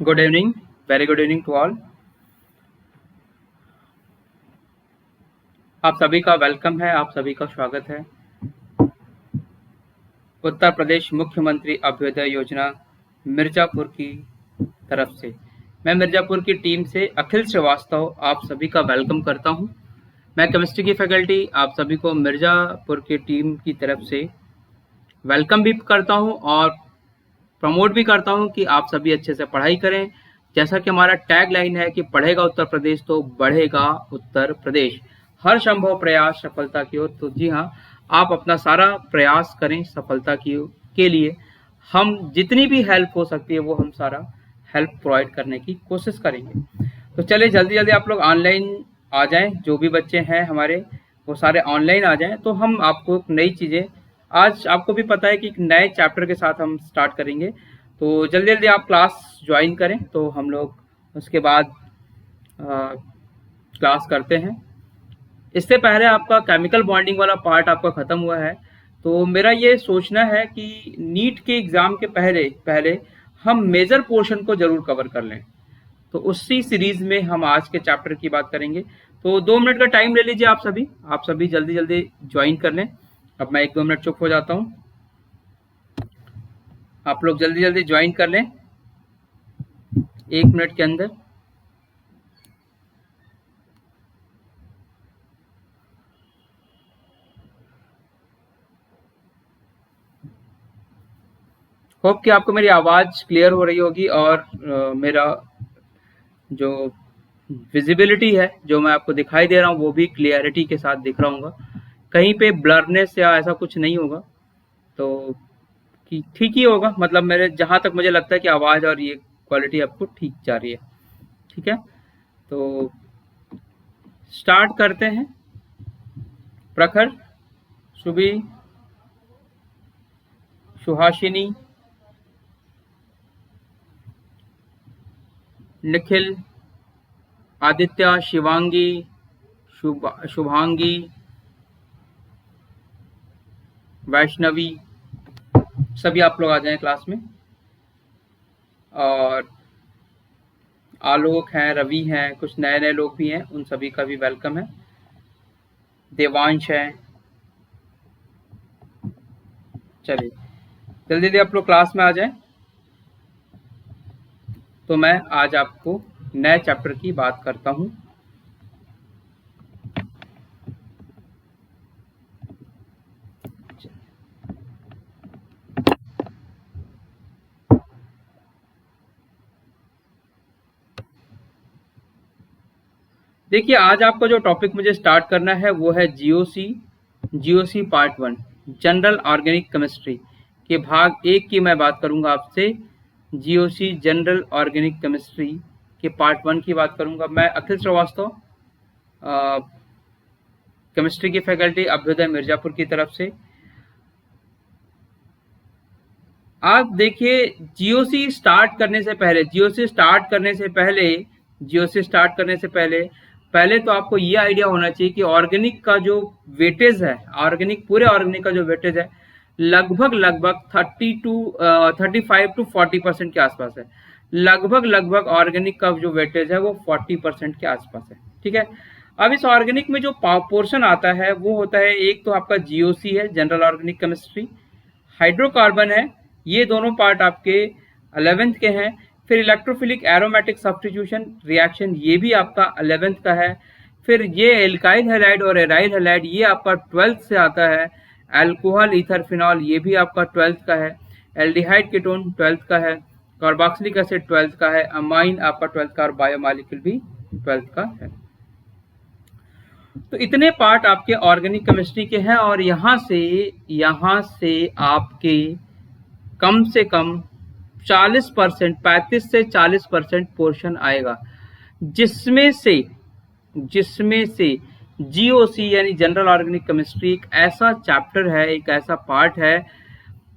Good evening, very good evening to all. आप सभी का वेलकम है, आप सभी का स्वागत है। उत्तर प्रदेश मुख्यमंत्री अभ्युदय योजना मिर्जापुर की तरफ से मैं मिर्जापुर की टीम से अखिल श्रीवास्तव आप सभी का वेलकम करता हूं। मैं केमिस्ट्री की फैकल्टी आप सभी को मिर्जापुर की टीम की तरफ से वेलकम भी करता हूं और प्रमोट भी करता हूं कि आप सभी अच्छे से पढ़ाई करें। जैसा कि हमारा टैग लाइन है कि पढ़ेगा उत्तर प्रदेश तो बढ़ेगा उत्तर प्रदेश, हर संभव प्रयास सफलता की ओर। तो जी हाँ, आप अपना सारा प्रयास करें सफलता की के लिए। हम जितनी भी हेल्प हो सकती है वो हम सारा हेल्प प्रोवाइड करने की कोशिश करेंगे। तो चलिए जल्दी जल्दी आप लोग ऑनलाइन आ जाएं, जो भी बच्चे हैं हमारे वो सारे ऑनलाइन आ जाएं। तो हम आपको नई चीज़ें, आज आपको भी पता है कि एक नए चैप्टर के साथ हम स्टार्ट करेंगे। तो जल्दी जल्दी आप क्लास ज्वाइन करें तो हम लोग उसके बाद क्लास करते हैं। इससे पहले आपका केमिकल बॉन्डिंग वाला पार्ट आपका ख़त्म हुआ है। तो मेरा ये सोचना है कि नीट के एग्ज़ाम के पहले पहले हम मेजर पोर्शन को ज़रूर कवर कर लें। तो उसी सीरीज़ में हम आज के चैप्टर की बात करेंगे। तो 2 मिनट का टाइम ले लीजिए आप सभी जल्दी जल्दी ज्वाइन कर लें। अब मैं 1-2 मिनट चुप हो जाता हूँ, आप लोग जल्दी जल्दी ज्वाइन कर लें 1 मिनट के अंदर। होप कि आपको मेरी आवाज़ क्लियर हो रही होगी और मेरा जो विजिबिलिटी है, जो मैं आपको दिखाई दे रहा हूँ, वो भी क्लियरिटी के साथ दिख रहा होगा। कहीं पे ब्लरनेस या ऐसा कुछ नहीं होगा, तो कि ठीक ही होगा। मतलब मेरे जहाँ तक मुझे लगता है कि आवाज़ और ये क्वालिटी आपको ठीक जा रही है। ठीक है, तो स्टार्ट करते हैं। प्रखर, सुबी, सुहासिनी, निखिल, आदित्य, शिवांगी, शुभांगी, वैष्णवी, सभी आप लोग आ जाएं क्लास में। और आलोक हैं, रवि हैं, कुछ नए नए लोग भी हैं, उन सभी का भी वेलकम है। देवांश है। चलिए जल्दी जल्दी आप लोग क्लास में आ जाएं। तो मैं आज आपको नए चैप्टर की बात करता हूं। देखिए, आज आपका जो टॉपिक मुझे स्टार्ट करना है वो है GOC part 1, general organic chemistry के भाग 1 की मैं बात करूंगा आपसे। जीओसी जनरल ऑर्गेनिक केमिस्ट्री के पार्ट 1 की बात करूंगा। मैं अखिल श्रीवास्तव, केमिस्ट्री की फैकल्टी अभ्युदय मिर्जापुर की तरफ से। आप देखिए, जीओसी स्टार्ट करने से पहले पहले तो आपको ये आइडिया होना चाहिए कि ऑर्गेनिक का जो वेटेज है, पूरे ऑर्गेनिक का जो वेटेज है लगभग लगभग 35 to 40% के आसपास है। लगभग ऑर्गेनिक का जो वेटेज है वो 40% के आसपास है। ठीक है, अब इस ऑर्गेनिक में जो पोर्शन आता है वो होता है, एक तो आपका जीओसी है, जनरल ऑर्गेनिक केमिस्ट्री, हाइड्रोकार्बन है, ये दोनों पार्ट आपके 11th के हैं। फिर इलेक्ट्रोफिलिक एरोमेटिक सब्स्टिट्यूशन रिएक्शन, ये भी आपका 11th का है। फिर ये एल्काइल हैलाइड और एराइल हैलाइड, ये आपका 12th से आता है। अल्कोहल ईथर फिनॉल, ये भी आपका 12th का है। एल्डिहाइड कीटोन 12th का है। कार्बोक्सिलिक एसिड 12th का है। अमाइन आपका 12th का और बायोमॉलिक्यूल भी 12th का है। तो इतने पार्ट आपके ऑर्गेनिक केमिस्ट्री के हैं और यहाँ से आपके कम से कम 40%, 35 से 40% पोर्शन आएगा, जिसमें से जीओसी यानी जनरल ऑर्गेनिक केमिस्ट्री एक ऐसा चैप्टर है, एक ऐसा पार्ट है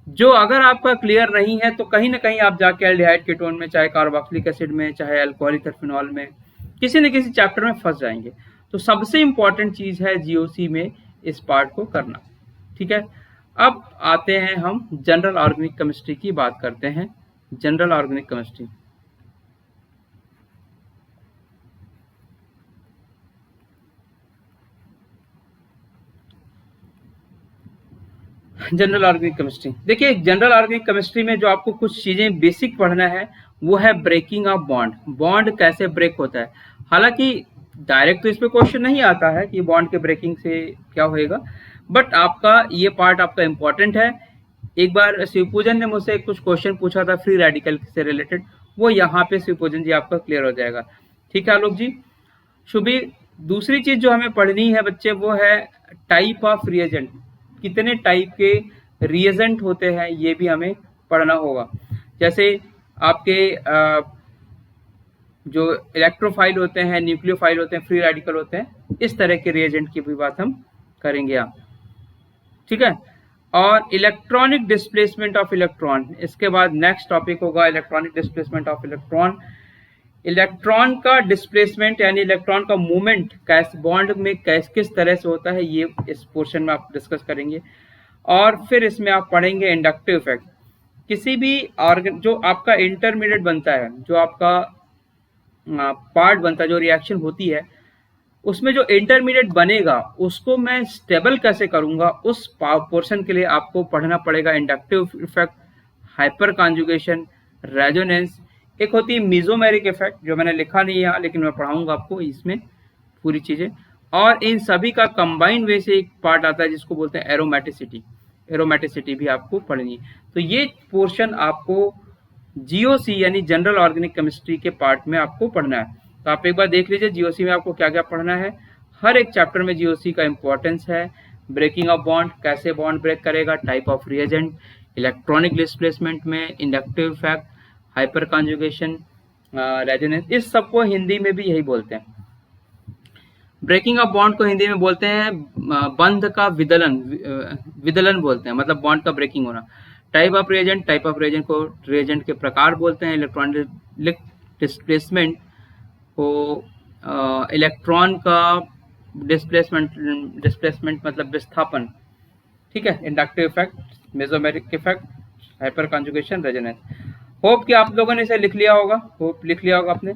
जो अगर आपका क्लियर नहीं है तो कहीं ना कहीं आप जाके एल्डिहाइड कीटोन में, चाहे कार्बोक्सिलिक एसिड में, चाहे अल्कोहल ईथर फिनॉल में, किसी न किसी चैप्टर में फंस जाएंगे। तो सबसे इंपॉर्टेंट चीज है जीओसी में इस पार्ट को करना। ठीक है, अब आते हैं हम जनरल ऑर्गेनिक केमिस्ट्री की बात करते हैं। General organic chemistry, general organic chemistry, देखिए जनरल ऑर्गेनिक केमिस्ट्री में जो आपको कुछ चीजें बेसिक पढ़ना है वो है ब्रेकिंग ऑफ बॉन्ड, बॉन्ड कैसे ब्रेक होता है। हालांकि डायरेक्ट तो इस पे क्वेश्चन नहीं आता है कि बॉन्ड के ब्रेकिंग से क्या होएगा, बट आपका ये पार्ट आपका इंपॉर्टेंट है। एक बार शिवपूजन ने मुझसे कुछ क्वेश्चन पूछा था फ्री रेडिकल से रिलेटेड, वो यहाँ पे शिवपूजन जी आपका क्लियर हो जाएगा। ठीक है आलोक जी। शुभी, दूसरी चीज जो हमें पढ़नी है बच्चे वो है टाइप ऑफ रिएजेंट, कितने टाइप के रिएजेंट होते हैं ये भी हमें पढ़ना होगा। जैसे आपके जो इलेक्ट्रोफाइल होते हैं, न्यूक्लियोफाइल होते हैं, फ्री रेडिकल होते हैं, इस तरह के रिएजेंट की भी बात हम करेंगे आप। ठीक है, और इलेक्ट्रॉनिक डिस्प्लेसमेंट ऑफ इलेक्ट्रॉन, इसके बाद नेक्स्ट टॉपिक होगा electronic displacement of electron. Electron का डिस्प्लेसमेंट यानी इलेक्ट्रॉन का मूवमेंट कैसे बॉन्ड में किस तरह से होता है ये इस पोर्शन में आप डिस्कस करेंगे। और फिर इसमें आप पढ़ेंगे इंडक्टिव इफेक्ट। किसी भी ऑर्गन जो आपका इंटरमीडिएट बनता है, जो आपका पार्ट बनता है, जो रिएक्शन होती है, उसमें जो इंटरमीडिएट बनेगा उसको मैं स्टेबल कैसे करूंगा, उस पोर्शन के लिए आपको पढ़ना पड़ेगा inductive effect, hyperconjugation, resonance. एक होती है मीजोमेरिक इफेक्ट जो मैंने लिखा नहीं है यहाँ, लेकिन मैं पढ़ाऊंगा आपको इसमें पूरी चीजें। और इन सभी का कंबाइन वे से एक पार्ट आता है जिसको बोलते हैं एरोमेटिसिटी, एरोमेटिसिटी भी आपको पढ़नी है। तो ये पोर्शन आपको जीओसी यानी जनरल ऑर्गेनिक केमिस्ट्री के पार्ट में आपको पढ़ना है। तो आप एक बार देख लीजिए जीओसी में आपको क्या क्या पढ़ना है। हर एक चैप्टर में जीओसी का इंपॉर्टेंस है, ब्रेकिंग ऑफ बॉन्ड, कैसे बॉन्ड ब्रेक करेगा, type of reagent, electronic displacement में inductive effect, hyperconjugation, resonance, इस सबको हिंदी में भी यही बोलते हैं। ब्रेकिंग ऑफ बॉन्ड को हिंदी में बोलते हैं बंध का विदलन, विदलन बोलते हैं, मतलब बॉन्ड का ब्रेकिंग होना। Type of reagent, type of reagent को रिएजेंट के प्रकार बोलते हैं। इलेक्ट्रॉनिक डिस्प्लेसमेंट को इलेक्ट्रॉन का डिस्प्लेसमेंट मतलब विस्थापन। ठीक है, inductive effect, mesomeric effect, hyperconjugation, resonance. Hope कि आप लोगों ने इसे लिख लिया होगा, होप लिख लिया होगा आपने।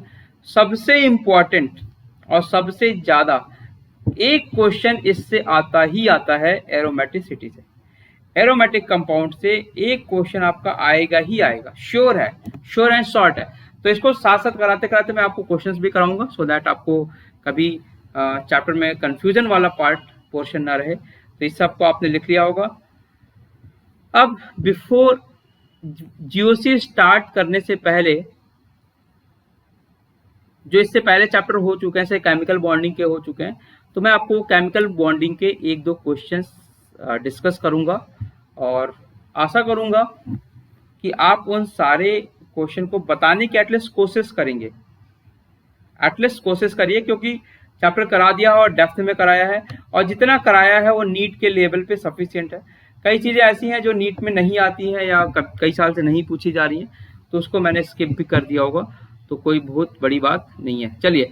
सबसे इंपॉर्टेंट और सबसे ज्यादा एक क्वेश्चन इससे आता ही आता है एरोमेटिसिटी से, एरोमेटिक कंपाउंड से एक क्वेश्चन आपका आएगा ही आएगा, श्योर है, श्योर एंड शॉर्ट है। तो इसको साथ साथ कराते कराते मैं आपको क्वेश्चंस भी कराऊंगा, सो दैट आपको कभी चैप्टर में कंफ्यूजन वाला पार्ट पोर्शन ना रहे। तो इस सबको आपने लिख लिया होगा। अब बिफोर जीओसी स्टार्ट करने से पहले, जो इससे पहले चैप्टर हो चुके हैं, जैसे केमिकल बॉन्डिंग के हो चुके हैं, तो मैं आपको केमिकल बॉन्डिंग के एक दो क्वेश्चंस डिस्कस करूंगा और आशा करूंगा कि आप उन सारे क्वेश्चन को बताने की एटलीस्ट कोशिश करेंगे, एटलीस्ट कोशिश करिए, क्योंकि चैप्टर करा दिया और डेप्थ में कराया है, और जितना कराया है वो नीट के लेवल पे सफिशिएंट है। कई चीजें ऐसी हैं जो नीट में नहीं आती हैं या कई साल से नहीं पूछी जा रही हैं, तो उसको मैंने स्किप भी कर दिया होगा, तो कोई बहुत बड़ी बात नहीं है। चलिए,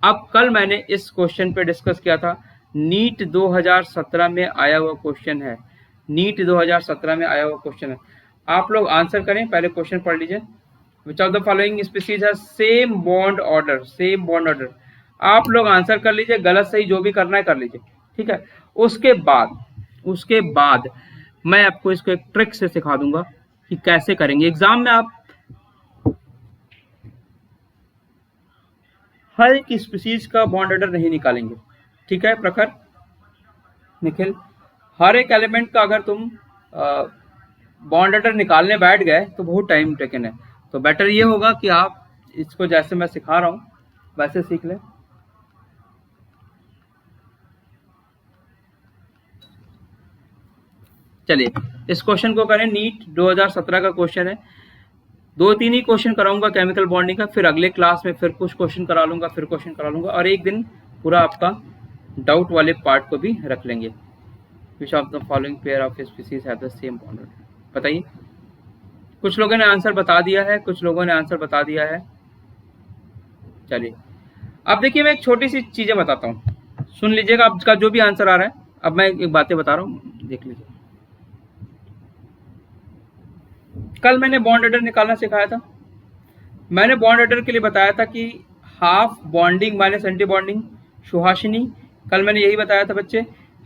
अब कल मैंने इस क्वेश्चन पे डिस्कस किया था, नीट 2017 में आया हुआ क्वेश्चन है, नीट 2017 में आया हुआ क्वेश्चन है। आप लोग आंसर करें, पहले क्वेश्चन पढ़ लीजिए। Which of the following species है same bond order, same bond order. आप लोग आंसर कर लीजिए, गलत सही जो भी करना है कर लीजिए, ठीक है। उसके बाद मैं आपको इसको एक ट्रिक से सिखा दूंगा कि कैसे करेंगे। एग्जाम में आप हर एक स्पीसीज का बॉन्ड ऑर्डर नहीं निकालेंगे, ठीक है प्रखर, निखिल। हर एक एलिमेंट का अगर तुम बॉन्ड ऑर्डर निकालने बैठ गए तो बहुत टाइम टेकन है। तो बेटर ये होगा कि आप इसको जैसे मैं सिखा रहा हूं वैसे सीख लें। चलिए इस क्वेश्चन को करें, नीट 2017 का क्वेश्चन है। 2-3 ही क्वेश्चन कराऊंगा केमिकल बॉन्डिंग का, फिर अगले क्लास में फिर कुछ क्वेश्चन करा लूंगा, फिर क्वेश्चन करा लूंगा, और एक दिन पूरा आपका डाउट वाले पार्ट को भी रख लेंगे। विच of the following pair of species have the same bond order, बताइए। कुछ लोगों ने आंसर बता दिया है, कुछ लोगों ने आंसर बता दिया है। चलिए अब देखिए, मैं एक छोटी सी चीजें बताता हूँ, सुन लीजिएगा आपका जो भी आंसर आ रहा है। अब मैं एक बातें बता रहा हूँ, देख लीजिए। कल मैंने बॉन्ड ऑर्डर निकालना सिखाया था। मैंने बॉन्ड ऑर्डर के लिए बताया था कि half bonding minus anti bonding, Suhasini. कल मैंने यही बताया था बच्चे,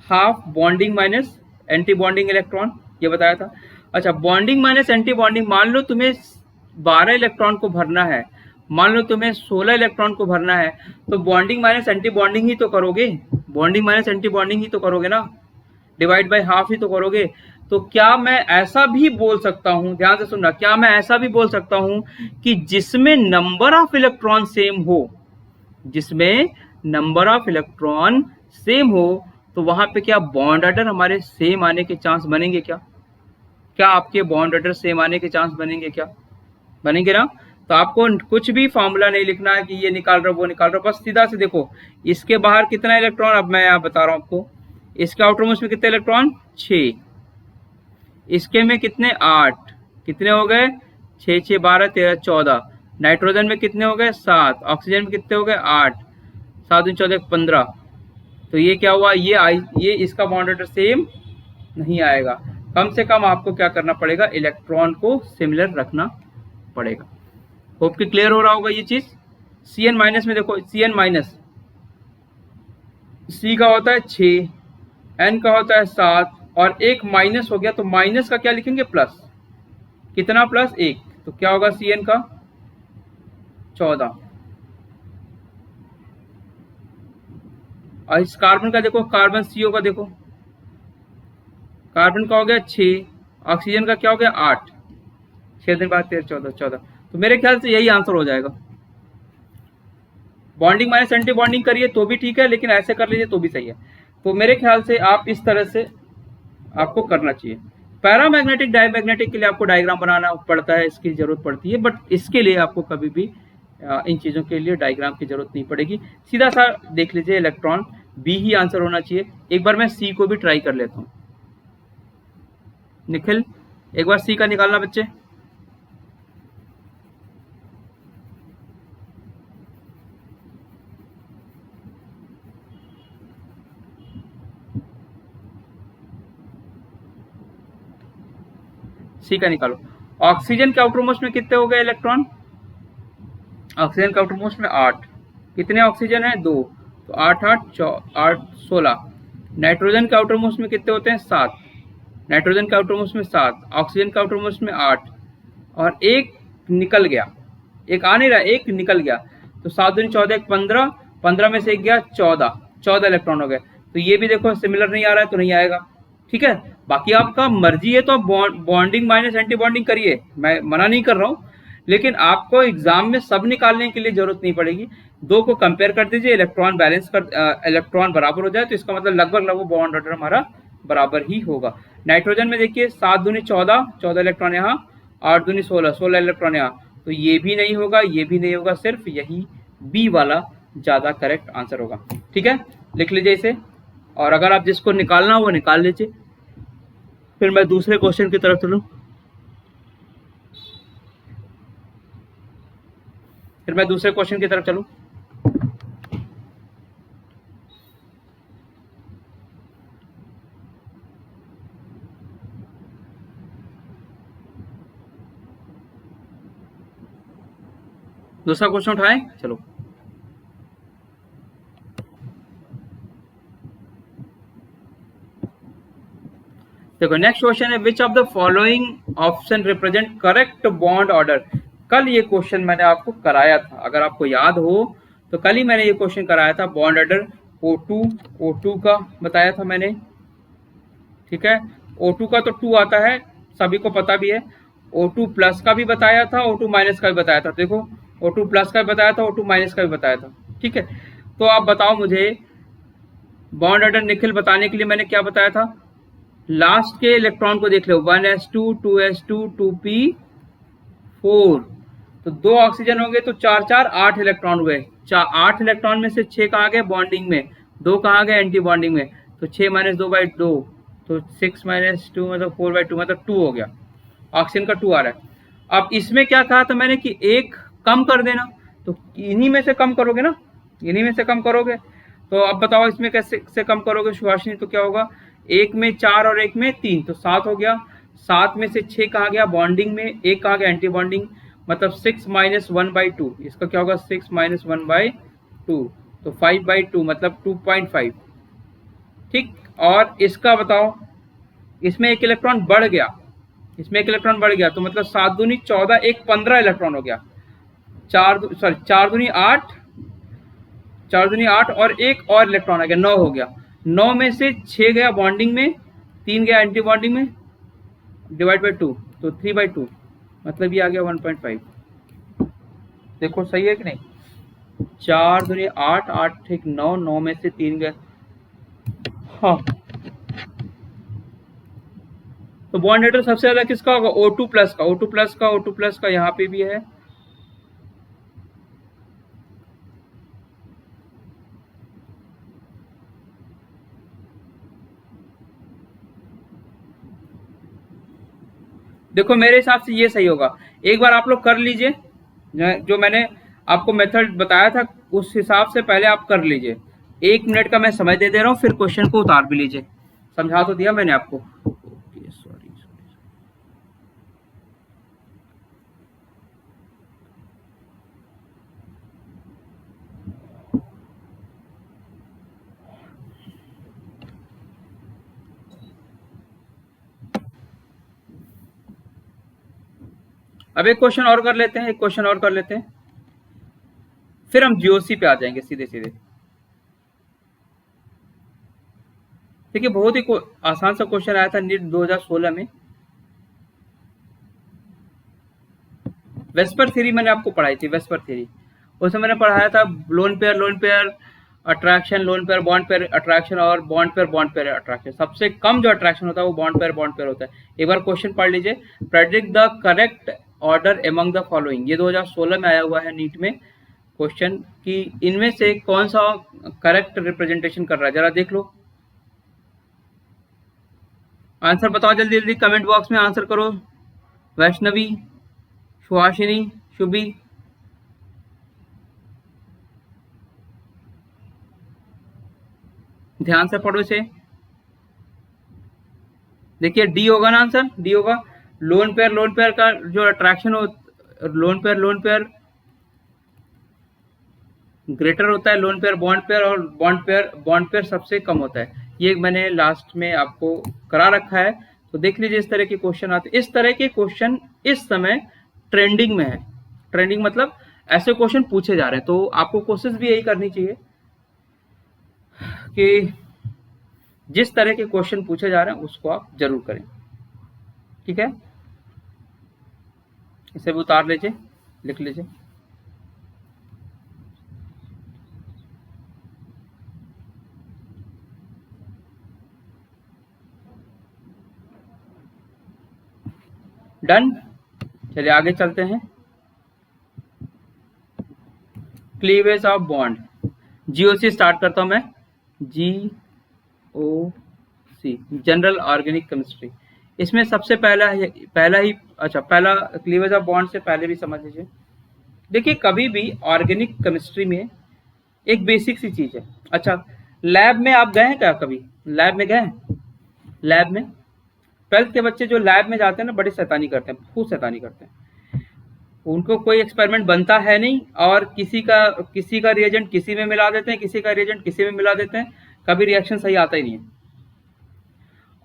half bonding minus anti bonding electron, ये बताया था। अच्छा, बॉन्डिंग माइनस एंटी बॉन्डिंग, मान लो तुम्हें 12 इलेक्ट्रॉन को भरना है, मान लो तुम्हें 16 इलेक्ट्रॉन को भरना है, तो बॉन्डिंग माइनस एंटी बॉन्डिंग ही तो करोगे, बॉन्डिंग माइनस एंटी बॉन्डिंग ही तो करोगे ना, डिवाइड बाय हाफ ही तो करोगे। तो क्या मैं ऐसा भी बोल सकता हूं, ध्यान से सुनना, क्या मैं ऐसा भी बोल सकता हूं कि जिसमें नंबर ऑफ इलेक्ट्रॉन सेम हो, जिसमें नंबर ऑफ इलेक्ट्रॉन सेम हो, तो वहां पे क्या बॉन्ड ऑर्डर हमारे सेम आने के चांस बनेंगे क्या? क्या आपके बॉन्ड ऑर्डर सेम आने के चांस बनेंगे क्या? बनेंगे ना। तो आपको कुछ भी फॉर्मूला नहीं लिखना है कि ये निकाल रहा वो निकाल रहा, बस सीधा से देखो इसके बाहर कितना इलेक्ट्रॉन, अब मैं यहाँ बता रहा हूँ आपको, इसके आउटर मोस्ट में कितने इलेक्ट्रॉन, 6, इसके में कितने, 8, कितने हो गए, 6 6 12 13 14, नाइट्रोजन में कितने हो गए, 7, ऑक्सीजन में कितने हो गए, 8, 7 14 15। तो ये क्या हुआ, ये इसका बॉन्ड ऑर्डर सेम नहीं आएगा। कम से कम आपको क्या करना पड़ेगा, इलेक्ट्रॉन को सिमिलर रखना पड़ेगा। होप कि क्लियर हो रहा होगा ये चीज। Cn माइनस में देखो, Cn माइनस, C का होता है 6, N का होता है 7, और एक माइनस हो गया, तो माइनस का क्या लिखेंगे, प्लस, कितना प्लस 1, तो क्या होगा Cn का 14। और इस कार्बन का देखो, कार्बन CO का देखो, कार्बन का हो गया 6, ऑक्सीजन का क्या हो गया 8, 6 दिन बाद 13 14 14। तो मेरे ख्याल से यही आंसर हो जाएगा। बॉन्डिंग माइनस एंटी बॉन्डिंग करिए तो भी ठीक है, लेकिन ऐसे कर लीजिए तो भी सही है। तो मेरे ख्याल से आप इस तरह से आपको करना चाहिए। पैरामैग्नेटिक डायमैग्नेटिक के लिए आपको डायग्राम बनाना पड़ता है, इसकी जरूरत पड़ती है, बट इसके लिए आपको कभी भी इन चीजों के लिए डायग्राम की जरूरत नहीं पड़ेगी। सीधा सा देख लीजिए, इलेक्ट्रॉन बी ही आंसर होना चाहिए। एक बार मैं सी को भी ट्राई कर लेता हूँ। निखिल, एक बार सी का निकालना बच्चे। सी का निकालो। ऑक्सीजन के आउटर मोस्ट में कितने हो गए इलेक्ट्रॉन, ऑक्सीजन के आउटर मोस्ट में 8, कितने ऑक्सीजन है 2, तो 8 8 8 16। नाइट्रोजन के आउटर मोस्ट में कितने होते हैं 7, नाइट्रोजन के आउटर मोस्ट में 7, ऑक्सीजन के आउटर मोस्ट में 8, और एक निकल गया, एक आ नहीं रहा, एक निकल गया, तो 7 दूनी 14 15, 15 में से एक गया 14, 14 इलेक्ट्रॉन हो गए। तो ये भी देखो सिमिलर नहीं आ रहा है तो नहीं आएगा, ठीक है। बाकी आपका मर्जी है तो बॉन्डिंग माइनस एंटी बॉन्डिंग करिए, मैं मना नहीं कर रहा हूँ, लेकिन आपको एग्जाम में सब निकालने के लिए जरूरत नहीं पड़ेगी। दो को कंपेयर कर दीजिए, इलेक्ट्रॉन बैलेंस कर, इलेक्ट्रॉन बराबर हो जाए तो इसका मतलब लगभग बॉन्ड ऑर्डर हमारा बराबर ही होगा। नाइट्रोजन में देखिए 7 दूनी 14, 14 इलेक्ट्रॉन यहाँ, 8 दूनी 16, 16 इलेक्ट्रॉन यहाँ, तो ये भी नहीं होगा, ये भी नहीं होगा, सिर्फ यही बी वाला ज्यादा करेक्ट आंसर होगा। ठीक है, लिख लीजिए इसे, और अगर आप जिसको निकालना हो वो निकाल लीजिए। फिर मैं दूसरे क्वेश्चन की तरफ चलूं, दूसरा क्वेश्चन उठाएं, चलो। देखो नेक्स्ट क्वेश्चन है, विच of the following option represent correct bond order. कल ये क्वेश्चन मैंने आपको कराया था, अगर आपको याद हो तो कल ही मैंने ये क्वेश्चन कराया था। बॉन्ड ऑर्डर O2 का बताया था मैंने, ठीक है। O2 का तो 2 आता है, सभी को पता भी है। O2 प्लस का भी बताया था, O2 माइनस का भी बताया था। देखो O2 प्लस का भी बताया था, O2 माइनस का भी बताया था, ठीक है। तो आप बताओ मुझे बॉन्ड ऑर्डर निखिल बताने के लिए मैंने क्या बताया था, लास्ट के इलेक्ट्रॉन को देख लो, 1s2 2s2 2p4, तो 2 ऑक्सीजन हो गए तो 4 4 8 इलेक्ट्रॉन हुए। 8 इलेक्ट्रॉन में से 6 कहाँ गए बॉन्डिंग में, 2 कहाँ गए एंटी बॉन्डिंग में, तो 6 माइनस 2/2, तो 6 माइनस 2 मतलब 4/2 मतलब 2 हो गया, ऑक्सीजन का 2 आ रहा है। अब इसमें क्या कहा था मैंने कि एक कम कर देना, तो इन्हीं में से कम करोगे ना, इन्हीं में से कम करोगे। तो अब बताओ इसमें कैसे से कम करोगे सुहासिनी, तो क्या होगा, एक में 4 और एक में 3, तो 7 हो गया। 7 में से 6 कहाँ गया बॉन्डिंग में, एक कहाँ गया एंटी बॉन्डिंग, मतलब 6 माइनस 1/2, इसका क्या होगा 6 माइनस 1/2, तो 5/2 मतलब 2.5, ठीक। और इसका बताओ, इसमें एक इलेक्ट्रॉन बढ़ गया, इसमें एक इलेक्ट्रॉन बढ़ गया, तो मतलब 7 दूनी 14, एक 15 इलेक्ट्रॉन हो गया। 4 दूनी 8, 4 दूनी 8 और एक और इलेक्ट्रॉन आ गया, 9 हो गया। 9 में से 6 गया बॉन्डिंग में, 3 गया एंटी बॉन्डिंग में, डिवाइड बाई 2, तो 3/2, मतलब ये आ गया 1.5। देखो सही है कि नहीं? 4 दूनी 8, 8 ठीक 9, 9 में से 3 गए। हाँ, तो बॉन्ड हेड्रोजन सबसे ज्यादा किसका होगा? O2 प्लस का, O2 प्लस का, O2 प्लस का यहाँ पे भी है। देखो मेरे हिसाब से ये सही होगा। एक बार आप लोग कर लीजिए, जो मैंने आपको मेथड बताया था उस हिसाब से पहले आप कर लीजिए। 1 मिनट का मैं समय दे रहा हूँ, फिर क्वेश्चन को उतार भी लीजिए। समझा तो दिया मैंने आपको। सॉरी, अब एक क्वेश्चन और कर लेते हैं, एक क्वेश्चन और कर लेते हैं, फिर हम जीओसी पे आ जाएंगे सीधे सीधे। देखिए बहुत ही आसान सा क्वेश्चन आया था नीट 2016 में। वेस्पर थ्योरी मैंने आपको पढ़ाई थी, वेस्पर थ्योरी। उसमें मैंने पढ़ाया था lone pair attraction, lone pair bond pair attraction और बॉन्ड पेयर अट्रैक्शन। सबसे कम जो अट्रैक्शन होता है वो बॉन्ड पेयर होता है। एक बार क्वेश्चन पढ़ लीजिए, predict the correct order among the following. ये 2016 में आया हुआ है नीट में क्वेश्चन, कि इनमें से कौन सा करेक्ट रिप्रेजेंटेशन कर रहा है, जरा देख लो। आंसर बताओ जल्दी जल्दी, कमेंट बॉक्स में आंसर करो। वैष्णवी, सुहासिनी, शुभी, ध्यान से पढ़ो इसे। देखिए डी होगा ना आंसर, डी होगा। लोन पेयर का जो अट्रैक्शन हो, लोन पेयर ग्रेटर होता है, लोन पेयर बॉन्ड पेयर, और बॉन्ड पेयर सबसे कम होता है। ये मैंने लास्ट में आपको करा रखा है, तो देख लीजिए। इस तरह के क्वेश्चन आते हैं, इस तरह के क्वेश्चन इस समय ट्रेंडिंग में है। ट्रेंडिंग मतलब ऐसे क्वेश्चन पूछे जा रहे हैं, तो आपको कोशिश भी यही करनी चाहिए कि जिस तरह के क्वेश्चन पूछे जा रहे हैं उसको आप जरूर करें, ठीक है। इसे भी उतार लीजिए, लिख लीजिए। डन, चलिए आगे चलते हैं। Cleavage of bond, GOC start करता हूं मैं। GOC, general organic chemistry. इसमें सबसे पहला क्लीवेज ऑफ बॉन्ड से पहले भी समझ लीजिए। देखिए कभी भी ऑर्गेनिक केमिस्ट्री में एक बेसिक सी चीज है। अच्छा, लैब में आप गए हैं क्या? कभी लैब में गए हैं? लैब में 12th के बच्चे जो लैब में जाते हैं ना, बड़ी शैतानी करते हैं, खूब शैतानी करते हैं। उनको कोई एक्सपेरिमेंट बनता है नहीं, और किसी का रिएजेंट किसी में मिला देते हैं, किसी का रिएजेंट किसी में मिला देते हैं, कभी रिएक्शन सही आता ही नहीं है।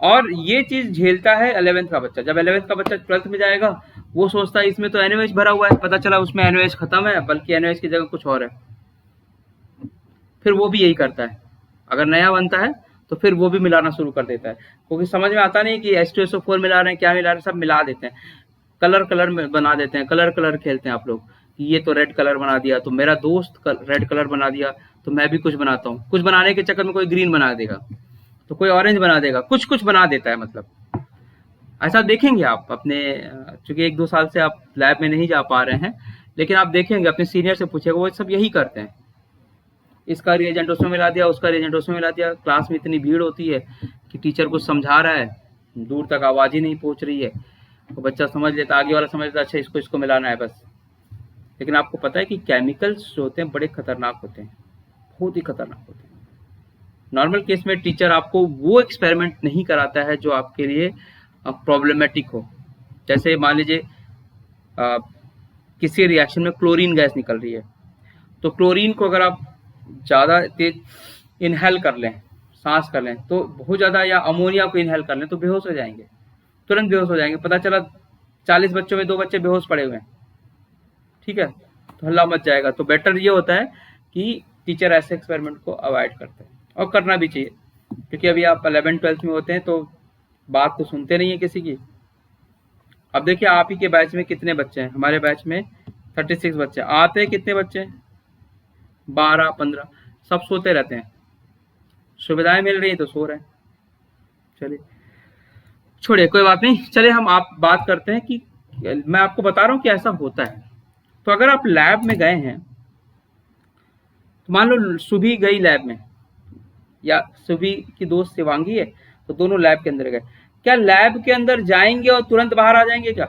और ये चीज झेलता है 11th का बच्चा। जब 11th का बच्चा 12th में जाएगा, वो सोचता है इसमें तो NaOH भरा हुआ है, पता चला उसमें NaOH खत्म है, बल्कि NaOH की जगह कुछ और है। फिर वो भी यही करता है, अगर नया बनता है तो फिर वो भी मिलाना शुरू कर देता है, क्योंकि समझ में आता नहीं कि H2SO4 मिला रहे हैं, क्या मिला रहे हैं, सब मिला देते हैं। कलर में बना देते हैं, कलर खेलते हैं आप लोग, कि ये तो रेड कलर बना दिया, तो मेरा दोस्त रेड कलर बना दिया, तो मैं भी कुछ बनाता हूँ। कुछ बनाने के चक्कर में कोई ग्रीन बना देगा, तो कोई ऑरेंज बना देगा, कुछ बना देता है। मतलब ऐसा देखेंगे आप अपने, चूंकि 1-2 साल से आप लैब में नहीं जा पा रहे हैं, लेकिन आप देखेंगे अपने सीनियर से पूछेगा, वो सब यही करते हैं। इसका रिएजेंट उसमें मिला दिया, उसका रिएजेंट उसमें मिला दिया। क्लास में इतनी भीड़ होती है कि टीचर कुछ समझा रहा है, दूर तक आवाज ही नहीं पहुंच रही है, तो बच्चा समझ लेता, आगे वाला समझ लेता, अच्छा इसको मिलाना है बस। लेकिन आपको पता है कि केमिकल्स जो होते हैं बड़े खतरनाक होते हैं, बहुत ही खतरनाक होते हैं। नॉर्मल केस में टीचर आपको वो एक्सपेरिमेंट नहीं कराता है जो आपके लिए प्रॉब्लमेटिक हो। जैसे मान लीजिए किसी रिएक्शन में क्लोरीन गैस निकल रही है, तो क्लोरीन को अगर आप ज़्यादा तेज इनहेल कर लें, सांस कर लें तो बहुत ज़्यादा, या अमोनिया को इनहेल कर लें तो बेहोश हो जाएंगे, तुरंत बेहोश हो जाएंगे। पता चला 40 बच्चों में 2 बच्चे बेहोश पड़े हुए हैं, ठीक है, तो हल्ला मच जाएगा। तो बेटर ये होता है कि टीचर ऐसे एक्सपेरिमेंट को अवॉइड करते हैं, और करना भी चाहिए, क्योंकि अभी आप 11th-12th में होते हैं तो बात तो सुनते नहीं है किसी की। अब देखिए आप ही के बैच में कितने बच्चे हैं, हमारे बैच में 36 बच्चे आते हैं, कितने बच्चे 12-15, सब सोते रहते हैं, सुविधाएं मिल रही है तो सो रहे हैं। चलिए छोड़िए, कोई बात नहीं, चलिए हम आप बात करते हैं कि मैं आपको बता रहा हूँ कि ऐसा होता है। तो अगर आप लैब में गए हैं, तो मान लो सुबह गई लैब में, या सुबह की दोस्त शिवांगी है, तो दोनों लैब के अंदर गए, क्या लैब के अंदर जाएंगे और तुरंत बाहर आ जाएंगे क्या?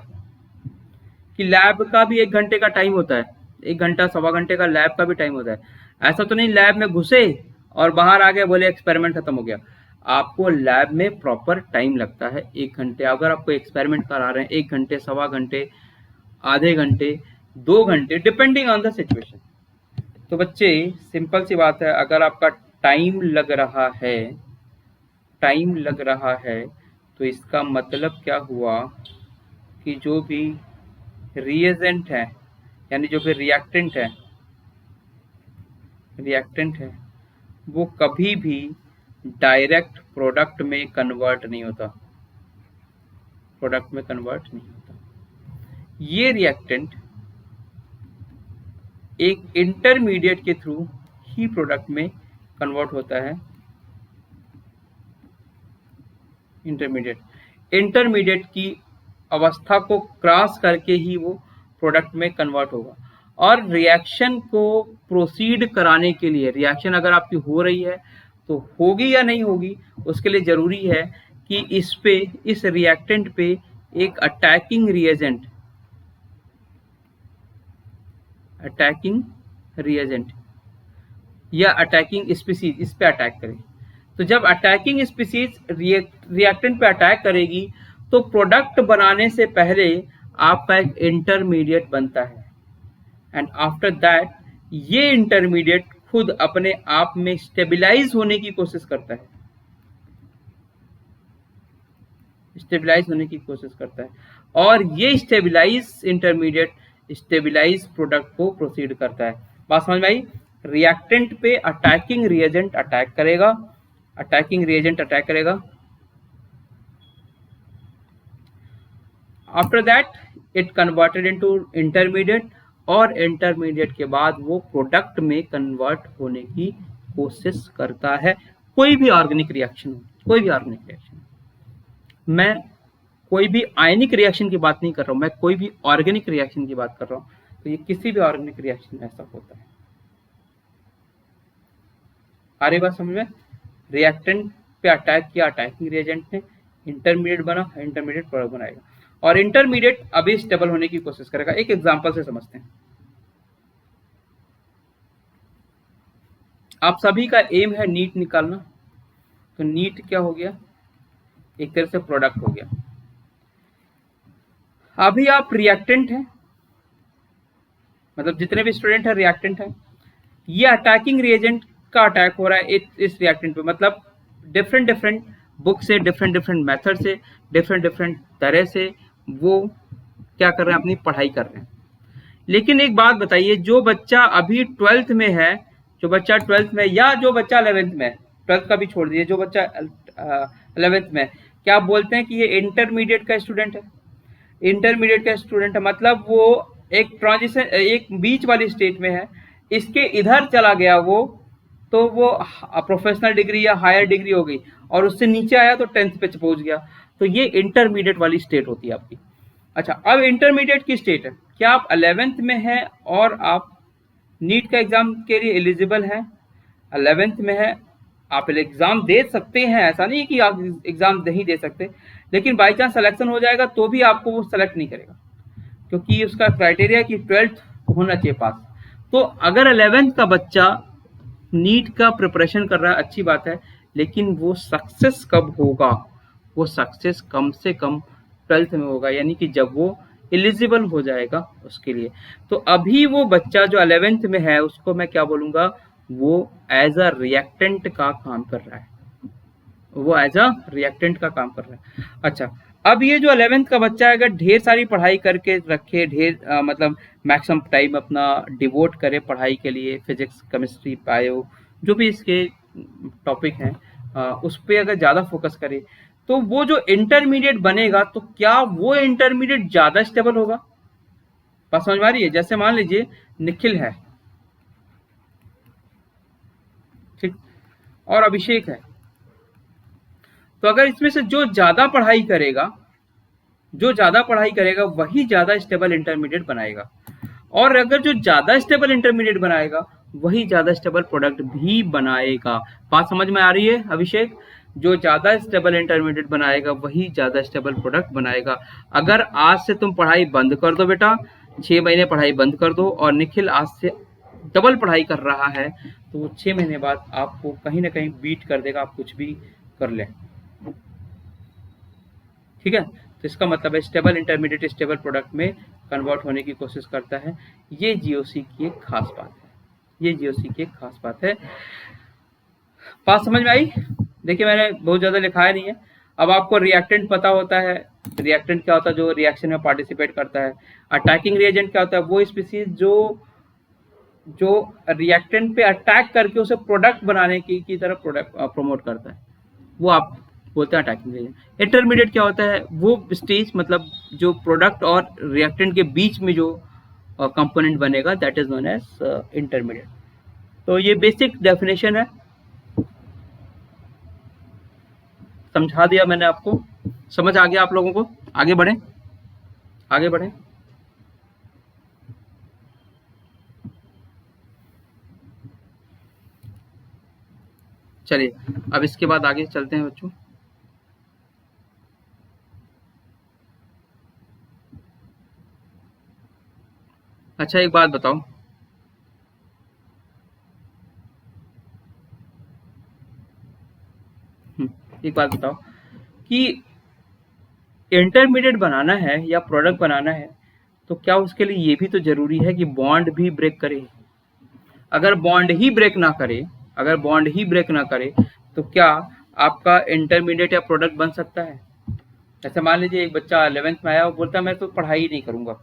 कि लैब का भी 1 घंटे का टाइम होता है, 1 घंटा 1.25 घंटे का लैब का भी टाइम होता है। ऐसा तो नहीं लैब में घुसे और बाहर आ गए बोले एक्सपेरिमेंट खत्म हो गया। आपको लैब में प्रॉपर टाइम लगता है 1 घंटे। अगर आपको एक्सपेरिमेंट करा रहे हैं 1 घंटे, 1.25 घंटे, आधे घंटे, 2 घंटे, डिपेंडिंग ऑन द सिचुएशन। तो बच्चे सिंपल सी बात है, अगर आपका टाइम लग रहा है, टाइम लग रहा है, तो इसका मतलब क्या हुआ कि जो भी रिएजेंट है, यानी जो भी रिएक्टेंट है वो कभी भी डायरेक्ट प्रोडक्ट में कन्वर्ट नहीं होता, ये रिएक्टेंट एक इंटरमीडिएट के थ्रू ही प्रोडक्ट में कन्वर्ट होता है। इंटरमीडिएट की अवस्था को क्रॉस करके ही वो प्रोडक्ट में कन्वर्ट होगा। और रिएक्शन को प्रोसीड कराने के लिए, रिएक्शन अगर आपकी हो रही है तो होगी या नहीं होगी, उसके लिए जरूरी है कि इस रिएक्टेंट पे एक अटैकिंग रिएजेंट या अटैकिंग स्पीसीज इस पे अटैक करे। तो जब अटैकिंग स्पीसीज रिएक्टेंट पे अटैक करेगी तो प्रोडक्ट बनाने से पहले आपका एक इंटरमीडिएट बनता है, एंड आफ्टर दैट ये इंटरमीडिएट खुद अपने आप में स्टेबलाइज होने की कोशिश करता है, और ये स्टेबलाइज इंटरमीडिएट स्टेबलाइज प्रोडक्ट को प्रोसीड करता है। बात समझ में आई? रिएक्टेंट पे अटैकिंग रिएजेंट अटैक करेगा, after that it converted into intermediate, और इंटरमीडिएट के बाद वो प्रोडक्ट में कन्वर्ट होने की कोशिश करता है। कोई भी ऑर्गेनिक रिएक्शन मैं कोई भी आयनिक रिएक्शन की बात नहीं कर रहा हूं, मैं कोई भी ऑर्गेनिक रिएक्शन की बात कर रहा हूं। तो ये किसी भी ऑर्गेनिक रिएक्शन में ऐसा होता है। आ रही बात समझ में? रिएक्टेंट पे अटैक किया अटैकिंग रिएजेंट ने, इंटरमीडिएट बना, इंटरमीडिएट प्रोडक्ट बनाएगा, और इंटरमीडिएट अभी स्टेबल होने की कोशिश करेगा। एक एग्जांपल से समझते हैं। आप सभी का एम है नीट निकालना, तो नीट क्या हो गया? एक तरह से प्रोडक्ट हो गया। अभी आप रिएक्टेंट हैं, मतलब जितने भी स्टूडेंट हैं रिएक्टेंट हैं, ये अटैकिंग रिएजेंट का अटैक हो रहा है इस रिएक्टेंट पे, मतलब डिफरेंट बुक से, डिफरेंट मेथड से, डिफरेंट तरह से वो क्या कर रहे हैं, अपनी पढ़ाई कर रहे हैं। लेकिन एक बात बताइए, जो बच्चा अभी 12th में है, जो बच्चा 12th में, या जो बच्चा 11th में, 12th का भी छोड़ दीजिए, जो बच्चा 11th में, क्या आप बोलते हैं कि ये इंटरमीडिएट का स्टूडेंट है? इंटरमीडिएट का स्टूडेंट है मतलब वो एक ट्रांजिशन, एक बीच वाली स्टेट में है, इसके इधर चला गया वो, तो वो प्रोफेशनल डिग्री या हायर डिग्री हो गई, और उससे नीचे आया तो 10th पे पहुंच गया। तो ये इंटरमीडिएट वाली स्टेट होती है आपकी। अच्छा, अब इंटरमीडिएट की स्टेट है, क्या आप 11th में हैं और आप नीट का एग्जाम के लिए एलिजिबल हैं, 11th में है, आप एग्जाम दे सकते हैं, ऐसा नहीं कि आप एग्जाम नहीं दे सकते, लेकिन बाई चांस सिलेक्शन हो जाएगा तो भी आपको वो सेलेक्ट नहीं करेगा, क्योंकि उसका क्राइटेरिया कि 12th होना चाहिए पास। तो अगर 11th का बच्चा नीट का प्रिपरेशन कर रहा है, अच्छी बात है, लेकिन वो सक्सेस कब होगा? वो सक्सेस कम से कम 12th में होगा, यानी कि जब वो एलिजिबल हो जाएगा उसके लिए। तो अभी वो बच्चा जो 11th में है, उसको मैं क्या बोलूँगा, वो एज अ रिएक्टेंट का काम कर रहा है। वो एज अ रिएक्टेंट का काम कर रहा है। अच्छा, अब ये जो 11th का बच्चा है, अगर ढेर सारी पढ़ाई करके रखे, मतलब मैक्सिमम टाइम अपना डिवोट करे पढ़ाई के लिए, फिजिक्स, केमिस्ट्री, बायो, जो भी इसके टॉपिक हैं, उस पर अगर ज़्यादा फोकस करे, तो वो जो इंटरमीडिएट बनेगा, तो क्या वो इंटरमीडिएट ज़्यादा स्टेबल होगा? बात समझ में आ रही है? जैसे मान लीजिए निखिल है, ठीक, और अभिषेक है, तो अगर इसमें से जो ज़्यादा पढ़ाई करेगा, वही ज़्यादा स्टेबल इंटरमीडिएट बनाएगा। और अगर जो ज़्यादा स्टेबल इंटरमीडिएट बनाएगा, वही ज़्यादा स्टेबल प्रोडक्ट भी बनाएगा। बात समझ में आ रही है अभिषेक? जो ज़्यादा स्टेबल इंटरमीडिएट बनाएगा, वही ज़्यादा स्टेबल प्रोडक्ट बनाएगा। अगर आज से तुम पढ़ाई बंद कर दो बेटा, 6 महीने पढ़ाई बंद कर दो, और निखिल आज से डबल पढ़ाई कर रहा है, तो 6 महीने बाद आपको कहीं ना कहीं बीट कर देगा, आप कुछ भी कर लें। ठीक है, तो इसका मतलब है स्टेबल इंटरमीडिएट स्टेबल प्रोडक्ट में कन्वर्ट होने की कोशिश करता है। ये जीओसी की एक खास बात है, ये जीओसी की एक खास बात है। बात समझ में आई? देखिए, मैंने बहुत ज़्यादा लिखाया नहीं है। अब आपको रिएक्टेंट पता होता है। रिएक्टेंट क्या होता है? जो रिएक्शन में पार्टिसिपेट करता है। अटैकिंग रिएजेंट क्या होता है? वो स्पीसीज जो रिएक्टेंट पे अटैक करके उसे प्रोडक्ट बनाने की तरफ प्रोडक्ट प्रमोट करता है, वो आप बोलते हैं अटैकिंग रिएजेंट। इंटरमीडिएट क्या होता है? वो स्टेज, मतलब जो प्रोडक्ट और रिएक्टेंट के बीच में जो कंपोनेंट बनेगा, that is known as intermediate. तो ये बेसिक डेफिनेशन है, समझा दिया मैंने आपको। समझ आ गया आप लोगों को? आगे बढ़े, आगे बढ़े। चलिए, अब इसके बाद आगे चलते हैं बच्चों। अच्छा, एक बात बताओ, एक बात बताओ कि इंटरमीडिएट बनाना है या प्रोडक्ट बनाना है, तो क्या उसके लिए ये भी तो जरूरी है कि बॉन्ड भी ब्रेक करे? अगर बॉन्ड ही ब्रेक ना करे, अगर बॉन्ड ही ब्रेक ना करे, तो क्या आपका इंटरमीडिएट या प्रोडक्ट बन सकता है? जैसे मान लीजिए एक बच्चा 11th में आया, वो बोलता है मैं तो पढ़ाई ही नहीं करूंगा।